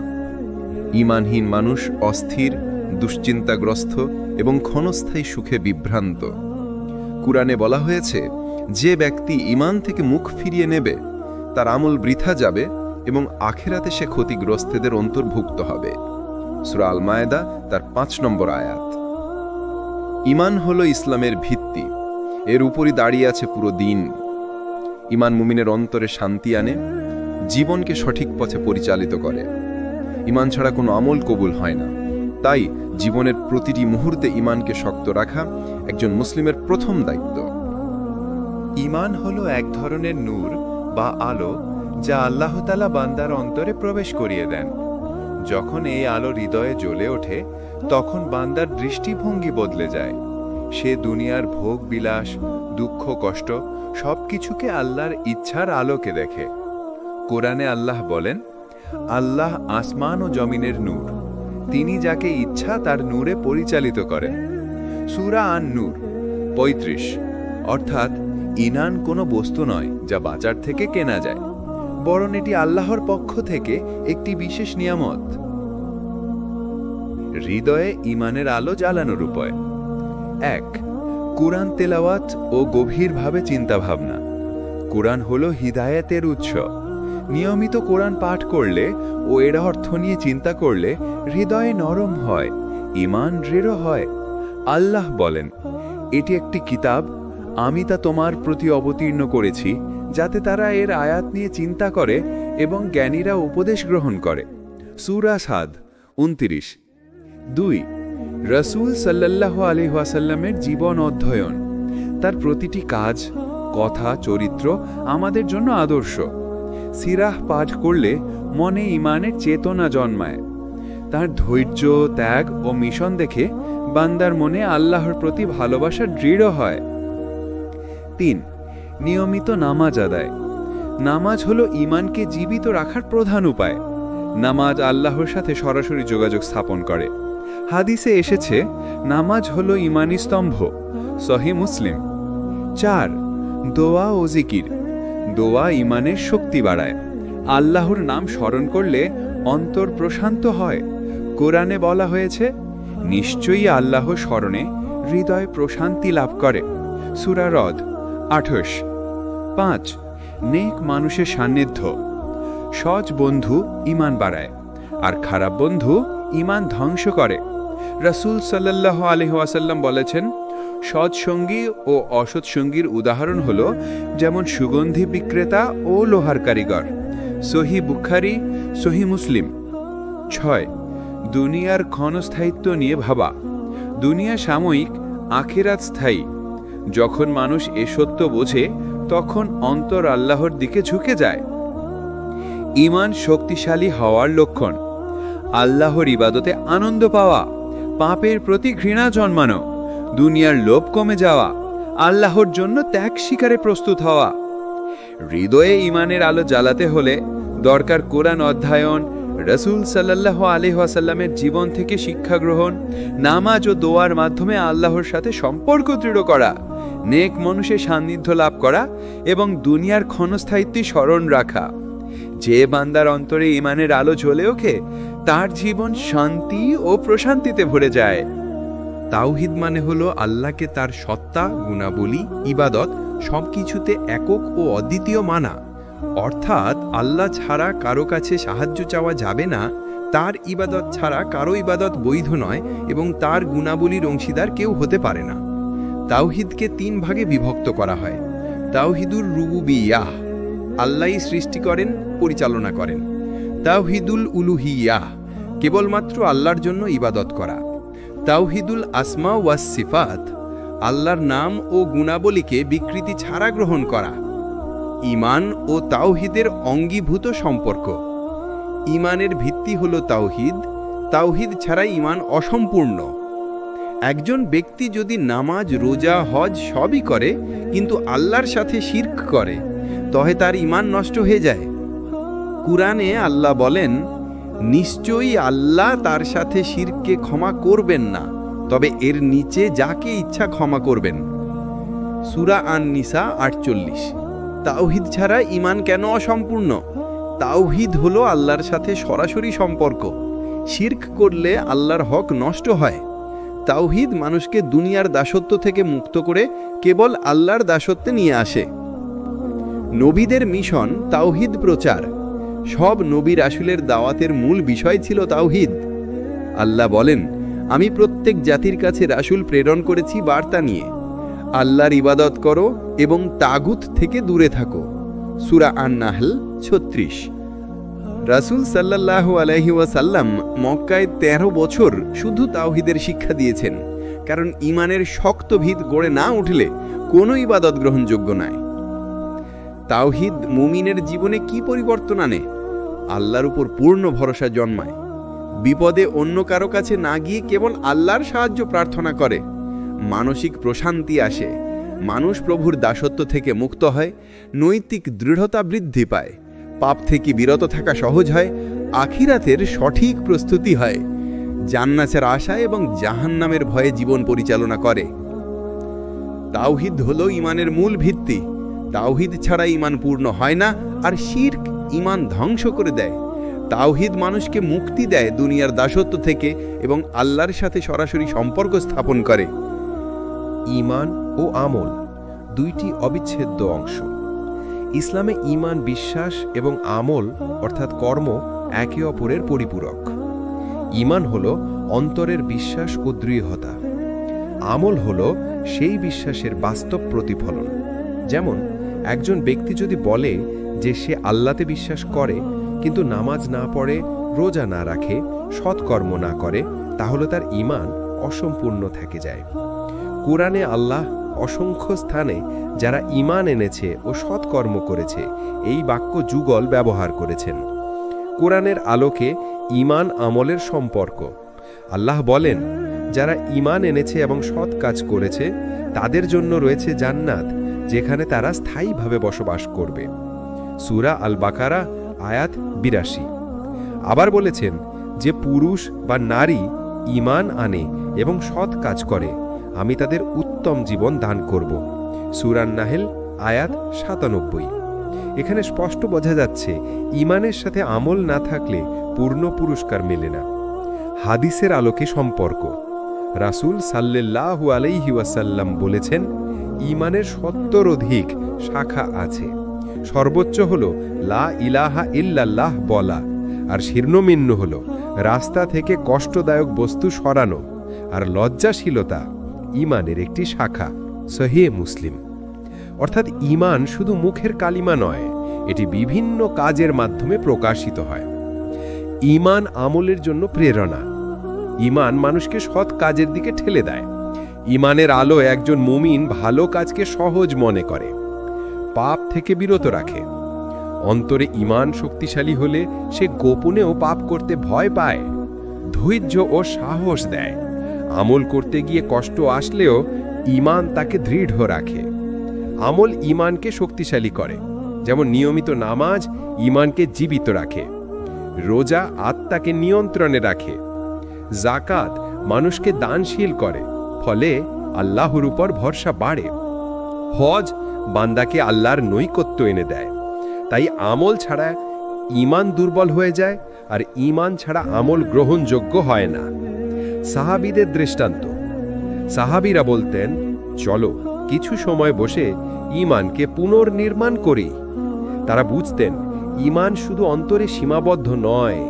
ঈমানহীন মানুষ অস্থির, দুশ্চিন্তাগ্রস্ত এবং ক্ষণস্থায়ী সুখে বিভ্রান্ত। কুরআনে বলা হয়েছে, যে ব্যক্তি ঈমান থেকে মুখ ফিরিয়ে নেবে তার আমল বৃথা যাবে এবং আখিরাতে সে ক্ষতিগ্রস্তদের অন্তর্ভুক্ত হবে। সূরা আল মায়েদা তার ৫ নম্বর আয়াত। ঈমান হলো ইসলামের ভিত্তি, এর উপরই দাঁড়িয়ে আছে পুরো দিন। ঈমান মুমিনের অন্তরে শান্তি আনে, জীবনকে সঠিক পথে পরিচালিত করে। ঈমান ছাড়া কোনো আমল কবুল হয় না। তাই জীবনের প্রতিটি মুহূর্তে ঈমানকে শক্ত রাখা একজন মুসলিমের প্রথম দায়িত্ব। ঈমান হলো এক ধরনের নূর বা আলো যা আল্লাহ তাআলা বান্দার অন্তরে প্রবেশ করিয়ে দেন। যখন এই আলো হৃদয়ে জ্বলে ওঠে তখন বান্দার দৃষ্টিভঙ্গি বদলে যায়। সে দুনিয়ার ভোগ বিলাস, দুঃখ কষ্ট সবকিছুকে আল্লাহর ইচ্ছার আলোকে দেখে। কোরআনে আল্লাহ বলেন, আল্লাহ আসমান ও জমিনের নূর, তিনি যাকে ইচ্ছা তার নূরে পরিচালিত করেন। সূরা আন-নূর ৩৫। অর্থাৎ ঈমান কোনো বস্তু নয় যা বাজার থেকে কেনা যায়, বরং এটি আল্লাহর পক্ষ থেকে একটি বিশেষ নিয়ামত। হৃদয়ে ঈমানের আলো জ্বালানোর উপায়। ১. কুরআন তেলাওয়াত ও গভীরভাবে চিন্তাভাবনা। কুরআন হলো হিদায়াতের উৎস। নিয়মিত কোরআন পাঠ করলে ও এর অর্থ নিয়ে চিন্তা করলে হৃদয়ে নরম হয়, ঈমান দৃঢ় হয়। আল্লাহ বলেন, এটি একটি কিতাব, আমি তা তোমার প্রতি অবতীর্ণ করেছি যাতে তারা এর আয়াত নিয়ে চিন্তা করে এবং জ্ঞানীরা উপদেশ গ্রহণ করে। সূরা সাদ ২৯। ২. রাসূল সাল্লাল্লাহু আলাইহি ওয়াসাল্লামের জীবন অধ্যয়ন। তার প্রতিটি কাজ, কথা, চরিত্র আমাদের জন্য আদর্শ। সিরাহ পাঠ করলে মনে ঈমানের চেতনা জন্মায়। তার ধৈর্য, ত্যাগ ও মিশন দেখে বান্দার মনে আল্লাহর প্রতি ভালোবাসা দৃঢ় হয়। ৩. নিয়মিত নামাজ আদায়। নামাজ হলো ঈমানকে জীবিত রাখার প্রধান উপায়। নামাজ আল্লাহর সাথে সরাসরি যোগাযোগ স্থাপন করে। হাদিসে এসেছে, নামাজ হলো ঈমানী স্তম্ভ। সহিহ মুসলিম। ৪. দোয়া ও জিকির। দোয়া ঈমানের শক্তি বাড়ায়। আল্লাহর নাম স্মরণ করলে অন্তর প্রশান্ত হয়। কোরআনে বলা হয়েছে, নিশ্চয়ই আল্লাহ স্মরণে হৃদয় প্রশান্তি লাভ করে। সূরা রদ ২৮। ৫. নেক মানুষের সান্নিধ্য। সৎ বন্ধু ঈমান বাড়ায়, আর খারাপ বন্ধু ঈমান ধ্বংস করে। রাসূল সাল্লাল্লাহু আলাইহি ওয়াসাল্লাম বলেছেন, সৎ সঙ্গী ও অসৎ সঙ্গীর উদাহরণ হলো যেমন সুগন্ধি বিক্রেতা ও লোহার কারিগর। সহিহ বুখারী, সহিহ মুসলিম। ৬. দুনিয়ার ক্ষণস্থায়িত্ব নিয়ে ভাবা। দুনিয়া সাময়িক, আখিরাত স্থায়ী। যখন মানুষ এ সত্য বোঝে তখন অন্তর আল্লাহর দিকে ঝুঁকে যায়। ঈমান শক্তিশালী হওয়ার লক্ষণ। আল্লাহর ইবাদতে আনন্দ পাওয়া, পাপের প্রতি ঘৃণা জন্মানো, দুনিয়ার লোভ কমে যাওয়া, আল্লাহর জন্য ত্যাগ স্বীকারে প্রস্তুত হওয়া। হৃদয়ে ঈমানের আলো জ্বালাতে হলে দরকার কোরআন অধ্যয়ন, রাসূল সাল্লাল্লাহু আলাইহি ওয়াসাল্লামের জীবন থেকে শিক্ষা গ্রহণ, নামাজ ও দোয়ার মাধ্যমে আল্লাহর সাথে সম্পর্ক দৃঢ় করা, নেক মানুষের সান্নিধ্য লাভ করা এবং দুনিয়ার ক্ষণস্থায়িত্বে স্মরণ রাখা। যে বান্দার অন্তরে ঈমানের আলো জ্বলে ওঠে তার জীবন শান্তি ও প্রশান্তিতে ভরে যায়। তাওহীদ মানে হলো আল্লাহকে তার সত্তা, গুণাবলী, ইবাদত সবকিছুতে একক ও অদ্বিতীয় মানা। অর্থাৎ আল্লাহ ছাড়া কারো কাছে সাহায্য চাওয়া যাবে না, তার ইবাদত ছাড়া কারো ইবাদত বৈধ নয় এবং তার গুণাবলীর অংশীদার কেউ হতে পারে না। তাওহীদকে ৩ ভাগে বিভক্ত করা হয়। তাওহীদুর রুবুবিয়াহ, আল্লাহই সৃষ্টি করেন, পরিচালনা করেন। তাওহীদুল উলুহিয়াহ, কেবলমাত্র আল্লাহর জন্য ইবাদত করা। তাওহীদুল আসমা ওয়াস সিফাত, আল্লাহর নাম ও গুণাবলীকে বিকৃতি ছাড়া গ্রহণ করা। ঈমান ও তাওহীদের অঙ্গীভূত সম্পর্ক। ঈমানের ভিত্তি হলো তাওহীদ, তাওহীদ ছাড়া ঈমান অসম্পূর্ণ। একজন ব্যক্তি যদি নামাজ, রোজা, হজ সবই করে কিন্তু আল্লাহর সাথে শিরক করে তবে তার ঈমান নষ্ট হয়ে যায়। কুরআনে আল্লাহ বলেন, নিশ্চয়ই আল্লাহ তার সাথে শিরককে ক্ষমা করবেন না, তবে এর নিচে যাকে ইচ্ছা ক্ষমা করবেন। সূরা আন-নিসা ৪৮। তাওহীদ ছাড়া ঈমান কেন অসম্পূর্ণ? তাওহীদ হলো আল্লাহর সাথে সরাসরি সম্পর্ক। শিরক করলে আল্লাহর হক নষ্ট হয়। তাওহীদ মানুষকে দুনিয়ার দাসত্ব থেকে মুক্ত করে কেবল আল্লাহর দাসত্বে নিয়ে আসে। নবীদের মিশন তাওহীদ প্রচার। সব নবী রাসূলের দাওয়াতের মূল বিষয় ছিল তাওহীদ। আল্লাহ বলেন, আমি প্রত্যেক জাতির কাছে রাসূল প্রেরণ করেছি বার্তা নিয়ে, আল্লাহর ইবাদত করো এবং তাগুত থেকে দূরে থাকো। সূরা আন-নাহল 36। রাসূল সাল্লাল্লাহু আলাইহি ওয়াসাল্লাম মক্কায় 13 বছর শুধু তাওহীদের শিক্ষা দিয়েছেন, কারণ ঈমানের শক্ত ভিত গড়ে না উঠলে কোনো ইবাদত গ্রহণযোগ্য নয়। তাওহীদ মুমিনের জীবনে কি পরিবর্তন আনে? আল্লাহর উপর পূর্ণ ভরসা জন্মায়, বিপদে অন্য কারো কাছে না গিয়ে কেবল আল্লাহর সাহায্য প্রার্থনা করে, মানসিক প্রশান্তি আসে, মানুষ প্রভুর দাসত্ব থেকে মুক্ত হয়, নৈতিক দৃঢ়তা বৃদ্ধি পায়, পাপ থেকে বিরত থাকা সহজ হয়, আখিরাতের সঠিক প্রস্তুতি হয়, জান্নাতের আশা এবং জাহান্নামের ভয়ে জীবন পরিচালনা করে। তাওহীদ হলো ঈমানের মূল ভিত্তি। তাওহীদ ছাড়া ঈমান পূর্ণ হয় না, আর শিরক ঈমান ধ্বংস করে দেয়। তাওহীদ মানুষকে মুক্তি দেয় দুনিয়ার দাসত্ব থেকে এবং আল্লাহর সাথে সরাসরি সম্পর্ক স্থাপন করে। ঈমান ও আমল দুইটি অবিচ্ছেদ্য অংশ। ইসলামে ঈমান বিশ্বাস এবং আমল অর্থাৎ কর্ম একে অপরের পরিপূরক। ঈমান হল অন্তরের বিশ্বাস ও দৃঢ়তা। আমল হল সেই বিশ্বাসের বাস্তব প্রতিফলন। যেমন একজন ব্যক্তি যদি বলে যে সে আল্লাহতে বিশ্বাস করে কিন্তু নামাজ না পড়ে, রোজা না রাখে, সৎকর্ম না করে, তাহলে তার ঈমান অসম্পূর্ণ থেকে যায়। কোরআনে আল্লাহ অসংখ্য স্থানে যারা ঈমান এনেছে ও সৎকর্ম করেছে এই বাক্য যুগল ব্যবহার করেছেন। কোরআনের আলোকে ঈমান আমলের সম্পর্ক। আল্লাহ বলেন, যারা ঈমান এনেছে এবং সৎ কাজ করেছে তাদের জন্য রয়েছে জান্নাত, যেখানে তারা স্থায়ীভাবে বসবাস করবে। সূরা আল বাকারা আয়াত ৮২। আবার বলেছেন যে পুরুষ বা নারী ঈমান আনে এবং সৎ কাজ করে, আমি তাদের উত্তম জীবন দান করব। সূরা আন-নাহল আয়াত ৯৭। এখানে স্পষ্ট বোঝা যাচ্ছে ঈমানের সাথে আমল না থাকলে পূর্ণ পুরস্কার মেলে না। হাদিসের আলোকে সম্পর্ক। রাসূল সাল্লাল্লাহু আলাইহি ওয়াসাল্লাম বলেছেন, ঈমানের ৭০ অধিক শাখা আছে। সর্বোচ্চ হল লা ইলাহা ইল্লাল্লাহ বলা, আর শীর্ণমিন্ন হল রাস্তা থেকে কষ্টদায়ক বস্তু সরানো, আর লজ্জাশীলতা ঈমানের একটি শাখা। সহিহ মুসলিম। অর্থাৎ ঈমান শুধু মুখের কালিমা নয়, এটি বিভিন্ন কাজের মাধ্যমে প্রকাশিত হয়। ঈমান আমলের জন্য প্রেরণা। ঈমান মানুষকে সৎ কাজের দিকে ঠেলে দেয়। ঈমানের আলো একজন মুমিন ভালো কাজকে সহজ মনে করে, পাপ থেকে বিরত রাখে। অন্তরে ঈমান শক্তিশালী হলে সে গোপনেও পাপ করতে ভয় পায়, ধৈর্য ও সাহস দেয়। আমল করতে গিয়ে কষ্ট আসলেও ঈমান তাকে দৃঢ় রাখে। আমল ঈমানকে শক্তিশালী করে, যেমন নিয়মিত নামাজ ঈমানকে জীবিত রাখে, রোজা আত্মাকে নিয়ন্ত্রণে রাখে, যাকাত মানুষকে দানশীল করে, ফলে আল্লাহর উপর ভরসা বাড়ে, হজ বান্দাকে আল্লাহর নৈকট্য এনে দেয়। তাই আমল ছাড়া ঈমান দুর্বল হয়ে যায়, আর ঈমান ছাড়া আমল গ্রহণযোগ্য হয় না। সাহাবীদের দৃষ্টান্ত। সাহাবীরা বলতেন, চলো কিছু সময় বসে ঈমানকে পুনর্নির্মাণ করি। তারা বুঝতেন ঈমান শুধু অন্তরে সীমাবদ্ধ নয়,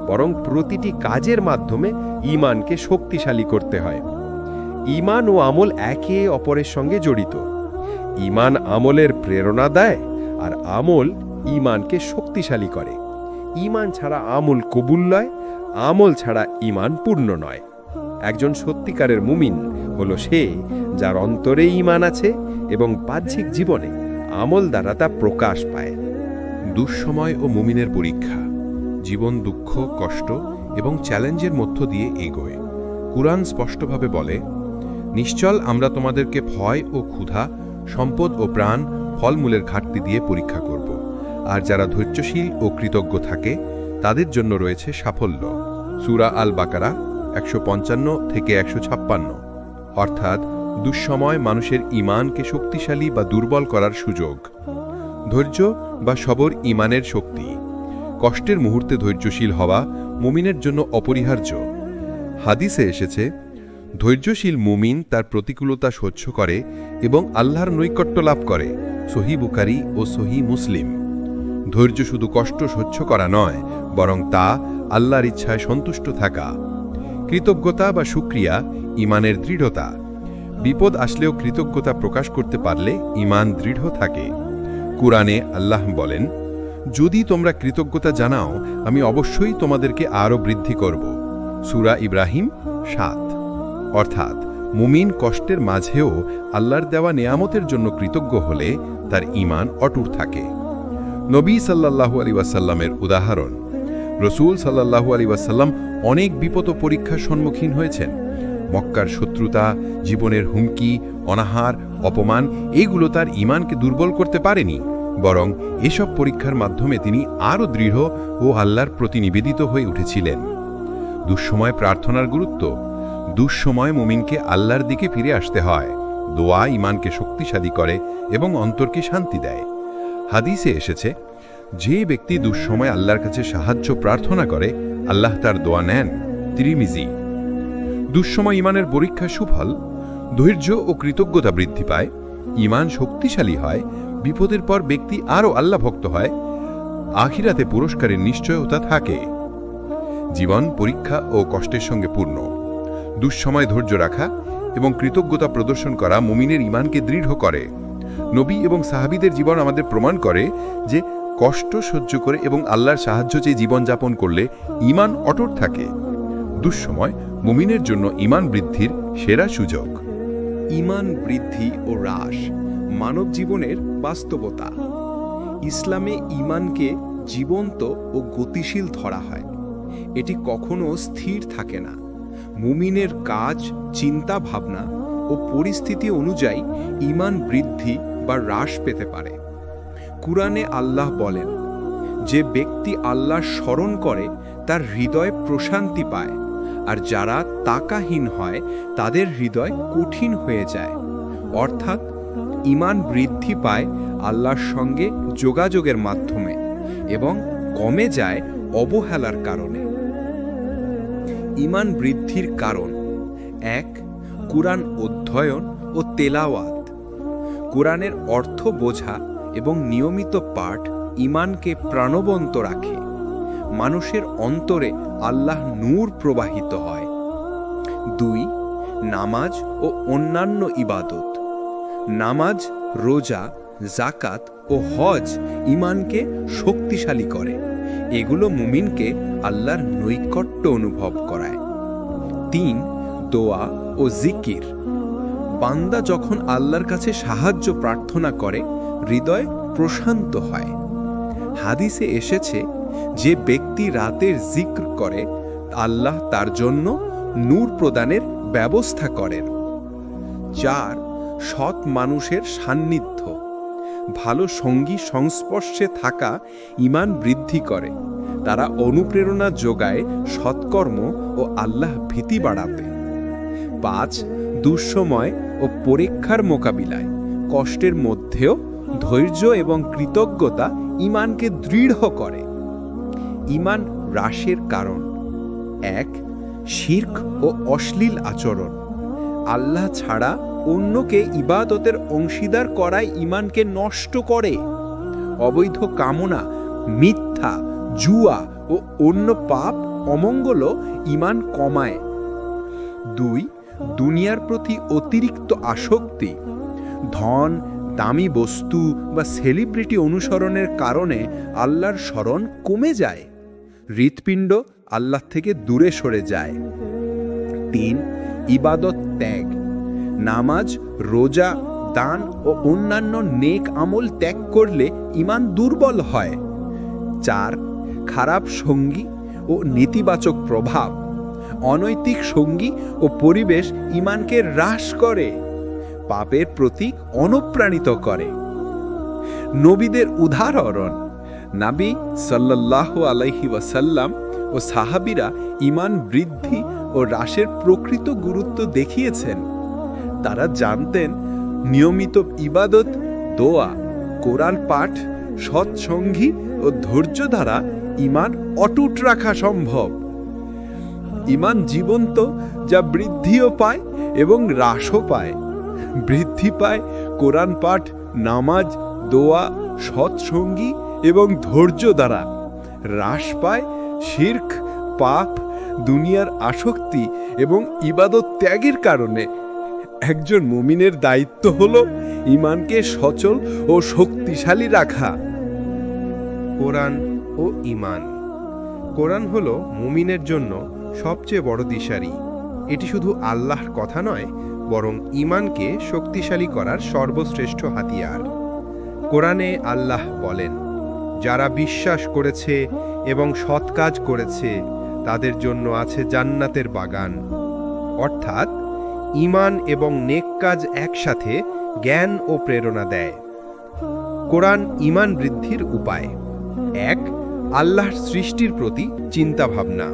বরং প্রতিটি কাজের মাধ্যমে ঈমানকে শক্তিশালী করতে হয়। ঈমান ও আমল একে অপরের সঙ্গে জড়িত। ঈমান আমলের প্রেরণা দেয়, আর আমল ঈমানকে শক্তিশালী করে। ঈমান ছাড়া আমল কবুল নয়, আমল ছাড়া ঈমান পূর্ণ নয়। একজন সত্যিকারের মুমিন হলো সে যার অন্তরে ঈমান আছে এবং বাহ্যিক জীবনে আমল দ্বারা তা প্রকাশ পায়। দুঃসময় ও মুমিনের পরীক্ষা। জীবন দুঃখ, কষ্ট এবং চ্যালেঞ্জের মধ্য দিয়ে এগোয়। কুরআন স্পষ্টভাবে বলে, নিশ্চল আমরা তোমাদেরকে ভয় ও ক্ষুধা, সম্পদ ও প্রাণ, ফলমূলের ঘাটতি দিয়ে পরীক্ষা করব, আর যারা ধৈর্যশীল ও কৃতজ্ঞ থাকে তাদের জন্য রয়েছে সাফল্য। সূরা আল বাকারা ১৫৫ থেকে ১৫৬। অর্থাৎ দুঃসময় মানুষের ঈমানকে শক্তিশালী বা দুর্বল করার সুযোগ। ধৈর্য বা সবর ঈমানের শক্তি। কষ্টের মুহূর্তে ধৈর্যশীল হওয়া মুমিনের জন্য অপরিহার্য। হাদিসে এসেছে, ধৈর্যশীল মুমিন তার প্রতিকূলতা সহ্য করে এবং আল্লাহর নৈকট্য লাভ করে। সহিহ বুখারী ও সহিহ মুসলিম। ধৈর্য শুধু কষ্ট সহ্য করা নয়, বরং তা আল্লাহর ইচ্ছায় সন্তুষ্ট থাকা। কৃতজ্ঞতা বা শুকরিয়া ঈমানের দৃঢ়তা। বিপদ আসলেও কৃতজ্ঞতা প্রকাশ করতে পারলে ঈমান দৃঢ় থাকে। কুরআনে আল্লাহ বলেন, যদি তোমরা কৃতজ্ঞতা জানাও আমি অবশ্যই তোমাদেরকে আরও বৃদ্ধি করব। সূরা ইব্রাহিম ৭। অর্থাৎ মুমিন কষ্টের মাঝেও আল্লাহর দেওয়া নেয়ামতের জন্য কৃতজ্ঞ হলে তার ঈমান অটুট থাকে। নবী সাল্লাল্লাহু আলাইহি ওয়াসাল্লামের উদাহরণ। রাসূল সাল্লাল্লাহু আলাইহি ওয়াসাল্লাম অনেক বিপদ ও পরীক্ষার সম্মুখীন হয়েছেন। মক্কার শত্রুতা, জীবনের হুমকি, অনাহার, অপমান এগুলো তার ঈমানকে দুর্বল করতে পারেনি, বরং এসব পরীক্ষার মাধ্যমে তিনি আরও দৃঢ় ও আল্লাহর প্রতি নিবেদিত হয়ে উঠেছিলেন। দুঃসময় প্রার্থনার গুরুত্ব। দুঃসময় মুমিনকে আল্লাহর দিকে ফিরে আসতে হয়। দোয়া ঈমানকে শক্তিশালী করে এবং অন্তরকে শান্তি দেয়। হাদিসে এসেছে, যে ব্যক্তি দুঃসময় আল্লাহর কাছে সাহায্য প্রার্থনা করে আল্লাহ তার দোয়া নেন। তিরমিজি। দুঃসময় ঈমানের পরীক্ষা সুফল। ধৈর্য ও কৃতজ্ঞতা বৃদ্ধি পায়, ঈমান শক্তিশালী হয়, বিপদের পর ব্যক্তি আরও আল্লাহ ভক্ত হয়, আখিরাতে পুরস্কারের নিশ্চয়তা থাকে। জীবন পরীক্ষা ও কষ্টের সঙ্গে পূর্ণ। দুঃসময় ধৈর্য রাখা এবং কৃতজ্ঞতা প্রদর্শন করা মুমিনের ঈমানকে দৃঢ় করে। নবী এবং সাহাবীদের জীবন আমাদের প্রমাণ করে যে কষ্ট সহ্য করে এবং আল্লাহর সাহায্য চেয়ে জীবনযাপন করলে ঈমান অটুট থাকে। দুঃসময় মুমিনের জন্য ঈমান বৃদ্ধির সেরা সুযোগ। ঈমান বৃদ্ধি ও হ্রাস মানব জীবনের বাস্তবতা। ইসলামে ঈমানকে জীবন্ত ও গতিশীল ধরা হয়। এটি কখনো স্থির থাকে না। মুমিনের কাজ, চিন্তা ভাবনা ও পরিস্থিতি অনুযায়ী ঈমান বৃদ্ধি বা হ্রাস পেতে পারে। কুরআনে আল্লাহ বলেন, যে ব্যক্তি আল্লাহর স্মরণ করে তার হৃদয় প্রশান্তি পায়, আর যারা তাকাহীন হয় তাদের হৃদয় কঠিন হয়ে যায়। অর্থাৎ ঈমান বৃদ্ধি পায় আল্লাহর সঙ্গে যোগাযোগের মাধ্যমে এবং কমে যায় অবহেলার কারণে। ঈমান বৃদ্ধির কারণ: ১. কুরআন অধ্যয়ন ও তেলাওয়াত। কুরআনের অর্থ বোঝা এবং নিয়মিত পাঠ ঈমানকে প্রাণবন্ত রাখে। মানুষের অন্তরে আল্লাহ নূর প্রবাহিত হয়। ২. নামাজ ও অন্যান্য ইবাদত। নামাজ, রোজা, যাকাত ও হজ ঈমানকে শক্তিশালী করে। এগুলো মুমিনকে আল্লাহর নৈকট্য অনুভব করায়। ৩. দোয়া ও জিকির। বান্দা যখন আল্লাহর কাছে সাহায্য প্রার্থনা করে হৃদয় প্রশান্ত হয়। হাদিসে এসেছে, যে ব্যক্তি রাতের জিক্র করে আল্লাহ তার জন্য নূর প্রদানের ব্যবস্থা করেন। ৪. সৎ মানুষের সান্নিধ্য। ভালো সঙ্গী সংস্পর্শে থাকা ঈমান বৃদ্ধি করে। তারা অনুপ্রেরণা যোগায় সৎকর্ম ও আল্লাহ ভীতি বাড়াতে। ৫. দুঃসময় ও পরীক্ষার মোকাবিলায়। কষ্টের মধ্যেও ধৈর্য এবং কৃতজ্ঞতা ঈমানকে দৃঢ় করে। ঈমান হ্রাসের কারণ: ১. শিরক ও অশ্লীল আচরণ। আল্লাহ ছাড়া অন্যকে ইবাদতের অংশীদার করায় ঈমানকে নষ্ট করে। অবৈধ কামনা, মিথ্যা, জুয়া ও অন্য পাপ অমঙ্গলও ঈমান কমায়। ২. দুনিয়ার প্রতি অতিরিক্ত আসক্তি। ধন, দামি বস্তু বা সেলিব্রিটি অনুসরণের কারণে আল্লাহর স্মরণ কমে যায়। হৃৎপিণ্ড আল্লাহ থেকে দূরে সরে যায়। ৩. ইবাদত ত্যাগ। নামাজ, রোজা, দান ও অন্যান্য নেক আমল ত্যাগ করলে ঈমান দুর্বল হয়। ৪. খারাপ সঙ্গী ও নেতিবাচক প্রভাব। অনৈতিক সঙ্গী ও পরিবেশ ঈমানকে হ্রাস করে, পাপের প্রতি অনুপ্রাণিত করে। নবীদের উদাহরণ: নবী সাল্লাল্লাহু আলাইহি ওয়াসাল্লাম ও সাহাবীরা ঈমান বৃদ্ধি ও হ্রাসের প্রকৃত গুরুত্ব দেখিয়েছেন। তারা জানতেন নিয়মিত ইবাদত, দোয়া, কোরআন পাঠ, সৎসঙ্গী ও ধৈর্য দ্বারা ইমান অটুট রাখা সম্ভব। ইমান জীবন্ত, যা বৃদ্ধিও পায় এবং হ্রাসও পায়। বৃদ্ধি পায় কোরআন পাঠ, নামাজ, দোয়া, সৎসঙ্গী এবং ধৈর্য দ্বারা। হ্রাস পায় শিরক, পাপ, দুনিয়ার আসক্তি এবং ইবাদত ত্যাগের কারণে। একজন মুমিনের দায়িত্ব হলো ইমানকে সচল ও শক্তিশালী রাখা। কোরআন ও ঈমান। কোরআন হলো মুমিনের জন্য সবচেয়ে বড় দিশারি। এটি শুধু আল্লাহর কথা নয়, বরং ঈমানকে শক্তিশালী করার সর্বশ্রেষ্ঠ হাতিয়ার। কোরআনে আল্লাহ বলেন, যারা বিশ্বাস করেছে এবং সৎ কাজ করেছে তাদের জন্য আছে জান্নাতের বাগান। অর্থাৎ ঈমান এবং নেক কাজ একসাথে জ্ঞান ও প্রেরণা দেয়। কোরআন ঈমান বৃদ্ধির উপায়। 1. আল্লাহর সৃষ্টির প্রতি চিন্তাভাবনা।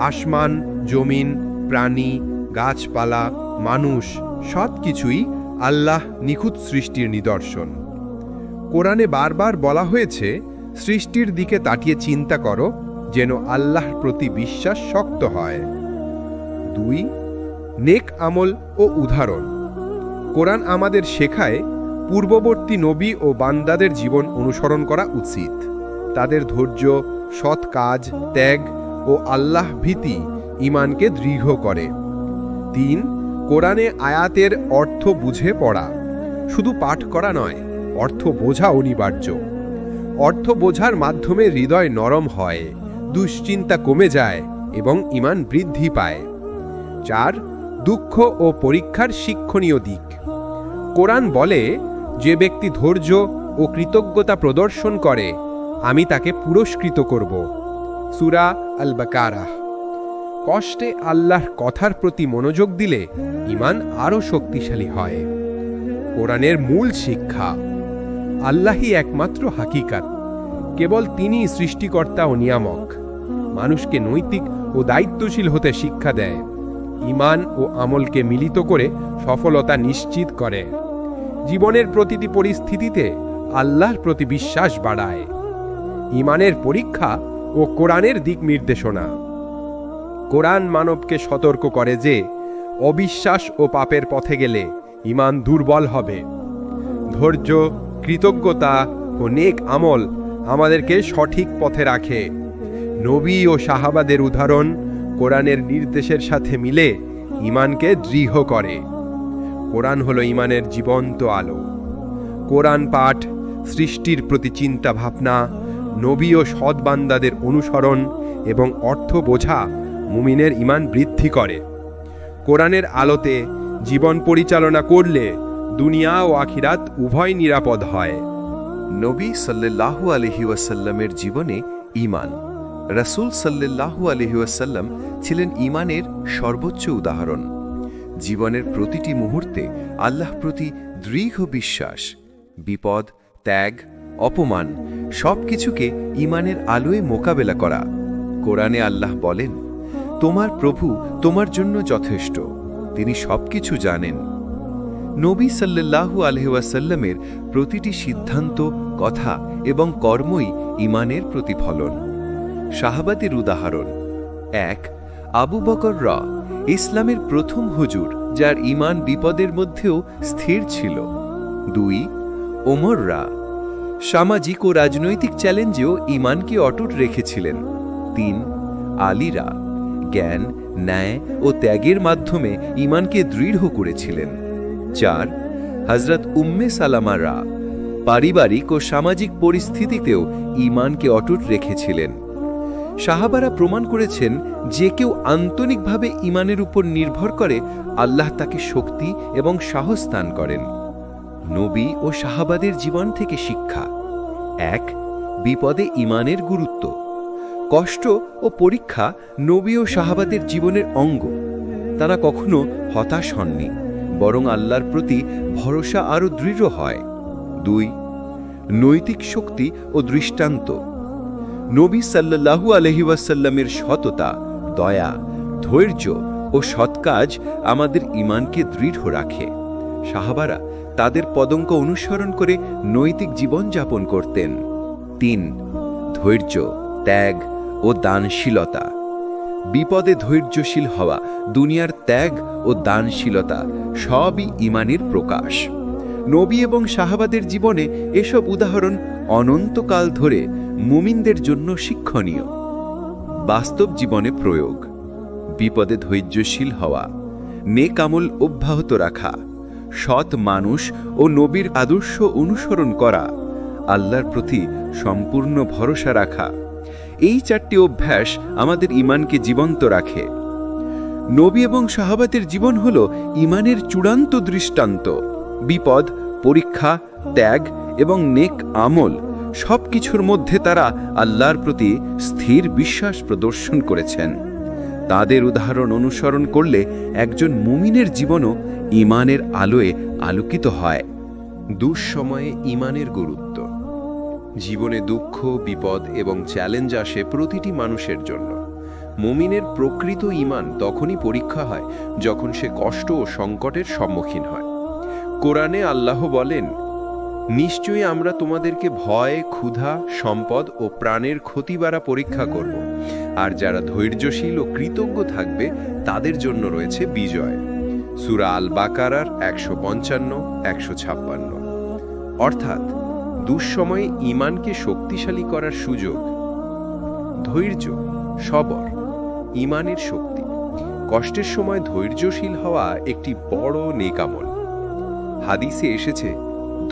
আসমান, জমিন, প্রাণী, গাছপালা, মানুষ সব কিছুই আল্লাহ নিখুঁত সৃষ্টির নিদর্শন। কোরআনে বারবার বলা হয়েছে, সৃষ্টির দিকে তাকিয়ে চিন্তা করো যেন আল্লাহর প্রতি বিশ্বাস শক্ত হয়। 2. নেক আমল ও উদাহরণ। কোরআন আমাদের শেখায় পূর্ববর্তী নবী ও বান্দাদের জীবন অনুসরণ করা উচিত। তাদের ধৈর্য, সৎ কাজ, ত্যাগ ও আল্লাহ ভীতি ঈমানকে দৃঢ় করে। 3. কোরআনে আয়াতের অর্থ বুঝে পড়া। শুধু পাঠ করা নয়, অর্থ বোঝা অনিবার্য। অর্থ বোঝার মাধ্যমে হৃদয় নরম হয়, দুশ্চিন্তা কমে যায় এবং ঈমান বৃদ্ধি পায়। 4. দুঃখ ও পরীক্ষার শিক্ষণীয় দিক। কোরআন বলে, যে ব্যক্তি ধৈর্য ও কৃতজ্ঞতা প্রদর্শন করে আমি তাকে পুরস্কৃত করব। সূরা আল বাকারাহ। কষ্টে আল্লাহর কথার প্রতি মনোযোগ দিলে ঈমান আরও শক্তিশালী হয়। কোরআনের মূল শিক্ষা। আল্লাহই একমাত্র হাকিকাত, কেবল তিনিই সৃষ্টিকর্তা ও নিয়ামক। মানুষকে নৈতিক ও দায়িত্বশীল হতে শিক্ষা দেয়। ঈমান ও আমলকে মিলিত করে সফলতা নিশ্চিত করে। জীবনের প্রতিটি পরিস্থিতিতে আল্লাহর প্রতি বিশ্বাস বাড়ায়। ঈমানের পরীক্ষা ও কোরআনের দিক নির্দেশনা। কোরআন মানবকে সতর্ক করে যে অবিশ্বাস ও পাপের পথে গেলে ঈমান দুর্বল হবে। ধৈর্য, কৃতজ্ঞতা ও নেক আমল আমাদেরকে সঠিক পথে রাখে। নবী ও সাহাবাদের উদাহরণ কোরআনের নির্দেশের সাথে মিলে ঈমানকে দৃঢ় করে। কোরআন হলো ঈমানের জীবন্ত আলো। কোরআন পাঠ, সৃষ্টির প্রতি চিন্তা ভাবনা, নবী ও সৎ বান্দাদের অনুসরণ এবং অর্থ বোঝা মুমিনের ঈমান বৃদ্ধি করে। কোরআনের আলোতে জীবন পরিচালনা করলে দুনিয়া ও আখিরাত উভয় নিরাপদ হয়। নবী সাল্লাল্লাহু আলাইহি ওয়াসাল্লামের জীবনে ঈমান। রাসূল সাল্লাল্লাহু আলাইহি ওয়াসাল্লাম ছিলেন ঈমানের সর্বোচ্চ উদাহরণ। জীবনের প্রতিটি মুহূর্তে আল্লাহর প্রতি দৃঢ় বিশ্বাস, বিপদ, ত্যাগ, অপমান সবকিছুকে ঈমানের আলোয় মোকাবেলা করা। কোরআনে আল্লাহ বলেন, তোমার প্রভু তোমার জন্য যথেষ্ট, তিনি সবকিছু জানেন। নবী সাল্লাল্লাহু আলাইহি ওয়াসাল্লামের প্রতিটি সিদ্ধান্ত, কথা এবং কর্মই ঈমানের প্রতিফলন। সাহাবাদের উদাহরণ। 1. আবু বকর ইসলামের প্রথম হুজুর, যার ঈমান বিপদের মধ্যেও স্থির ছিল। 2. ওমর সামাজিক ও রাজনৈতিক চ্যালেঞ্জেও ঈমানকে অটুট রেখেছিলেন। 3. আলীরা জ্ঞান, ন্যায় ও ত্যাগের মাধ্যমে ঈমানকে দৃঢ় করেছিলেন। 4. হযরত উম্মে সালামা পারিবারিক ও সামাজিক পরিস্থিতিতেও ঈমানকে অটুট রেখেছিলেন। সাহাবারা প্রমাণ করেছেন, যে কেউ আন্তরিকভাবে ঈমানের উপর নির্ভর করে আল্লাহ তাকে শক্তি এবং সাহস দান করেন। নবী ও সাহাবাদের জীবন থেকে শিক্ষা। 1. বিপদে ঈমানের গুরুত্ব। কষ্ট ও পরীক্ষা নবী ও সাহাবাদের জীবনের অঙ্গ। তারা কখনো হতাশ হননি, বরং আল্লাহর প্রতি ভরসা আরও দৃঢ় হয়। 2. নৈতিক শক্তি ও দৃষ্টান্ত। নবী সাল্লাল্লাহু আলাইহি ওয়াসাল্লামের সততা, দয়া, ধৈর্য ও সৎকাজ আমাদের ঈমানকে দৃঢ় রাখে। সাহাবারা তাদের পদঙ্ক অনুসরণ করে নৈতিক জীবন যাপন করতেন। 3. ধৈর্য, ত্যাগ ও দানশীলতা। বিপদে ধৈর্যশীল হওয়া, দুনিয়ার ত্যাগ ও দানশীলতা সবই ঈমানের প্রকাশ। নবী এবং সাহাবাদের জীবনে এসব উদাহরণ অনন্তকাল ধরে মুমিনদের জন্য শিক্ষণীয়। বাস্তব জীবনে প্রয়োগ: বিপদে ধৈর্যশীল হওয়া, নেক আমল অব্যাহত রাখা, সৎ মানুষ ও নবীর আদর্শ অনুসরণ করা, আল্লাহর প্রতি সম্পূর্ণ ভরসা রাখা। এই 4টি অভ্যাস আমাদের ঈমানকে জীবন্ত রাখে। নবী এবং সাহাবাদের জীবন হল ঈমানের চূড়ান্ত দৃষ্টান্ত। বিপদ, পরীক্ষা, ত্যাগ এবং নেক আমল সবকিছুর মধ্যে তারা আল্লাহর প্রতি স্থির বিশ্বাস প্রদর্শন করেছেন। তাদের উদাহরণ অনুসরণ করলে একজন মুমিনের জীবনও ঈমানের আলোয় আলোকিত হয়। দুঃসময়ে ঈমানের গুরুত্ব। জীবনে দুঃখ, বিপদ এবং চ্যালেঞ্জ আসে প্রতিটি মানুষের জন্য। মুমিনের প্রকৃত ঈমান তখনই পরীক্ষা হয় যখন সে কষ্ট ও সংকটের সম্মুখীন হয়। কোরআনে আল্লাহ বলেন, নিশ্চয়ই আমরা তোমাদেরকে ভয়, ক্ষুধা, সম্পদ ও প্রাণের ক্ষতি দ্বারা পরীক্ষা করব, আর যারা ধৈর্যশীল ও কৃতজ্ঞ থাকবে তাদের জন্য রয়েছে বিজয়। সূরা আল বাকারার 155-156। অর্থাৎ দুঃসময়ে ঈমানকে শক্তিশালী করার সুযোগ। ধৈর্য, সবর ঈমানের শক্তি। কষ্টের সময় ধৈর্যশীল হওয়া একটি বড় নেক আমল। হাদিসে এসেছে,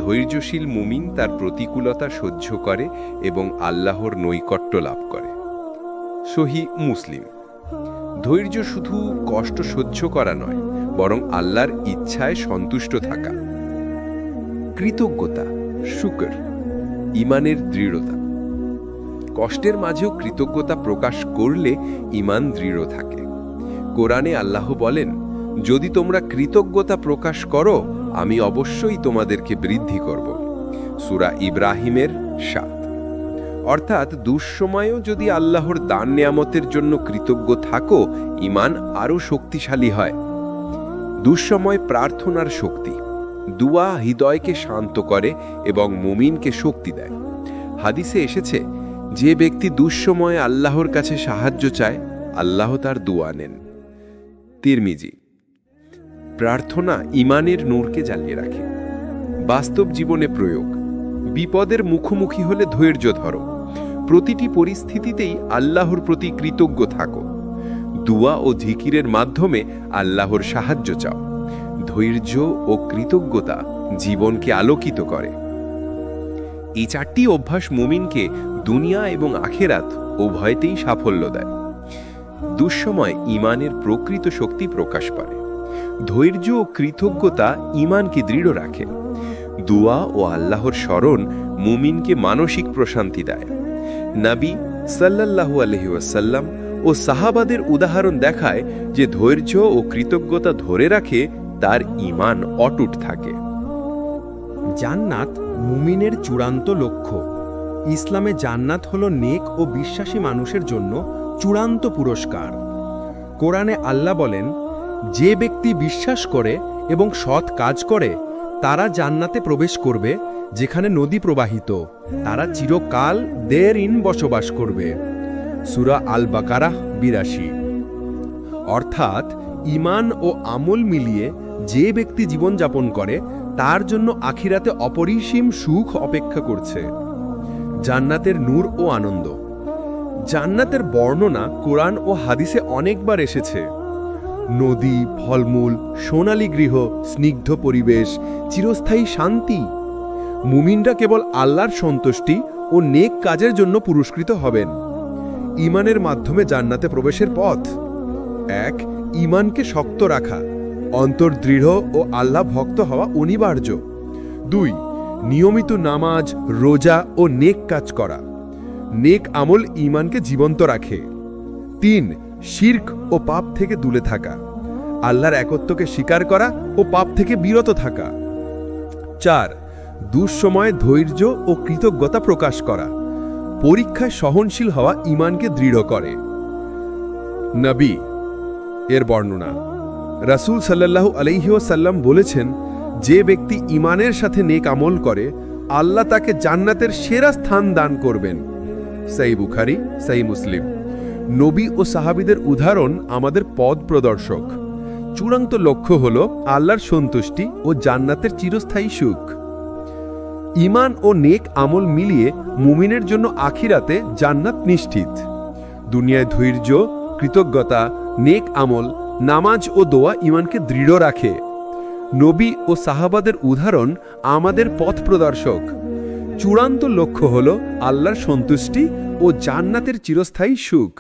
ধৈর্যশীল মুমিন তার প্রতিকূলতা সহ্য করে এবং আল্লাহর নৈকট্য লাভ করে। সহিহ মুসলিম। ধৈর্য শুধু কষ্ট সহ্য করা নয়, বরং আল্লাহর ইচ্ছায় সন্তুষ্ট থাকা। কৃতজ্ঞতা, শুকর ঈমানের দৃঢ়তা। কষ্টের মাঝেও কৃতজ্ঞতা প্রকাশ করলে ঈমান দৃঢ় থাকে। কোরআনে আল্লাহ বলেন, যদি তোমরা কৃতজ্ঞতা প্রকাশ করো আমি অবশ্যই তোমাদেরকে বৃদ্ধি করব। সূরা ইব্রাহিমের 7। অর্থাৎ দুঃসময়েও যদি আল্লাহর দান নেয়ামতের জন্য কৃতজ্ঞ থাকো, ঈমান আরও শক্তিশালী হয়। দুঃসময় প্রার্থনার শক্তি। দুয়া হৃদয়কে শান্ত করে এবং মুমিনকে শক্তি দেয়। হাদিসে এসেছে, যে ব্যক্তি দুঃসময়ে আল্লাহর কাছে সাহায্য চায়, আল্লাহ তার দুয়া নেন। তিরমিজি। প্রার্থনা ঈমানের নূরকে জ্বালিয়ে রাখে। বাস্তব জীবনে প্রয়োগ: বিপদের মুখোমুখি হলে ধৈর্য ধরো। প্রতিটি পরিস্থিতিতেই আল্লাহর প্রতি কৃতজ্ঞ থাকো। দুয়া ও জিকিরের মাধ্যমে আল্লাহর সাহায্য চাও। ধৈর্য ও কৃতজ্ঞতা জীবনকে আলোকিত করে। এই 4টি অভ্যাস মুমিনকে দুনিয়া এবং আখিরাত উভয়তেই সাফল্য দেয়। দুঃসময় ঈমানের প্রকৃত শক্তি প্রকাশ পায়। ধৈর্য ও কৃতজ্ঞতা ঈমানকে দৃঢ় রাখে। দুয়া ও আল্লাহর স্মরণ মুমিনকে মানসিক প্রশান্তি দেয়। নবী সাল্লাল্লাহু আলাইহি ওয়াসাল্লাম ও সাহাবাদের উদাহরণ দেখায় যে ধৈর্য ও কৃতজ্ঞতা ধরে রাখে তার ঈমান অটুট থাকে। জান্নাত মুমিনের চূড়ান্ত লক্ষ্য। ইসলামে জান্নাত হলো নেক ও বিশ্বাসী মানুষের জন্য চূড়ান্ত পুরস্কার। কোরআনে আল্লাহ বলেন, যে ব্যক্তি বিশ্বাস করে এবং সৎ কাজ করে তারা জান্নাতে প্রবেশ করবে, যেখানে নদী প্রবাহিত। তারা চিরকাল দেরিন বসবাস করবে। সূরা আল বাকারাহ 82। অর্থাৎ ঈমান ও আমল মিলিয়ে যে ব্যক্তি জীবনযাপন করে তার জন্য আখিরাতে অপরিসীম সুখ অপেক্ষা করছে। জান্নাতের নূর ও আনন্দ। জান্নাতের বর্ণনা কোরআন ও হাদিসে অনেকবার এসেছে। নদী, ফলমূল, সোনালী গৃহ, স্নিগ্ধ পরিবেশ, চিরস্থায়ী শান্তি। মুমিনরা কেবল আল্লাহর সন্তুষ্টি ও নেক কাজের জন্য পুরস্কৃত হবেন। ঈমানের মাধ্যমে জান্নাতে প্রবেশের পথ: 1. ঈমানকে শক্ত রাখা, অন্তর দৃঢ় ও আল্লাহ ভক্ত হওয়া অনিবার্য। 2. নিয়মিত নামাজ, রোজা ও নেক কাজ করা। নেক আমল ঈমানকে জীবন্ত রাখে। 3. শিরক ও পাপ থেকে দূরে থাকা, আল্লাহর একত্বকে স্বীকার করা ও পাপ থেকে বিরত থাকা। 4. দুঃসময়ে ধৈর্য ও কৃতজ্ঞতা প্রকাশ করা, পরীক্ষায় সহনশীল হওয়া ঈমানকে দৃঢ় করে। নবী এর বর্ণনা: রাসূল সাল্লাল্লাহু আলাইহি ওয়াসাল্লাম বলেছেন, যে ব্যক্তি ঈমানের সাথে নেক আমল করে আল্লাহ তাকে জান্নাতের সেরা স্থান দান করবেন। সাই বুখারি, সাই মুসলিম। নবী ও সাহাবীদের উদাহরণ আমাদের পথ প্রদর্শক। চূড়ান্ত লক্ষ্য হল আল্লাহর সন্তুষ্টি ও জান্নাতের চিরস্থায়ী সুখ। ঈমান ও নেক আমল মিলিয়ে মুমিনের জন্য আখিরাতে জান্নাত নিশ্চিত। দুনিয়ায় ধৈর্য, কৃতজ্ঞতা, নেক আমল, নামাজ ও দোয়া ঈমানকে দৃঢ় রাখে। নবী ও সাহাবাদের উদাহরণ আমাদের পথ প্রদর্শক। চূড়ান্ত লক্ষ্য হল আল্লাহর সন্তুষ্টি ও জান্নাতের চিরস্থায়ী সুখ।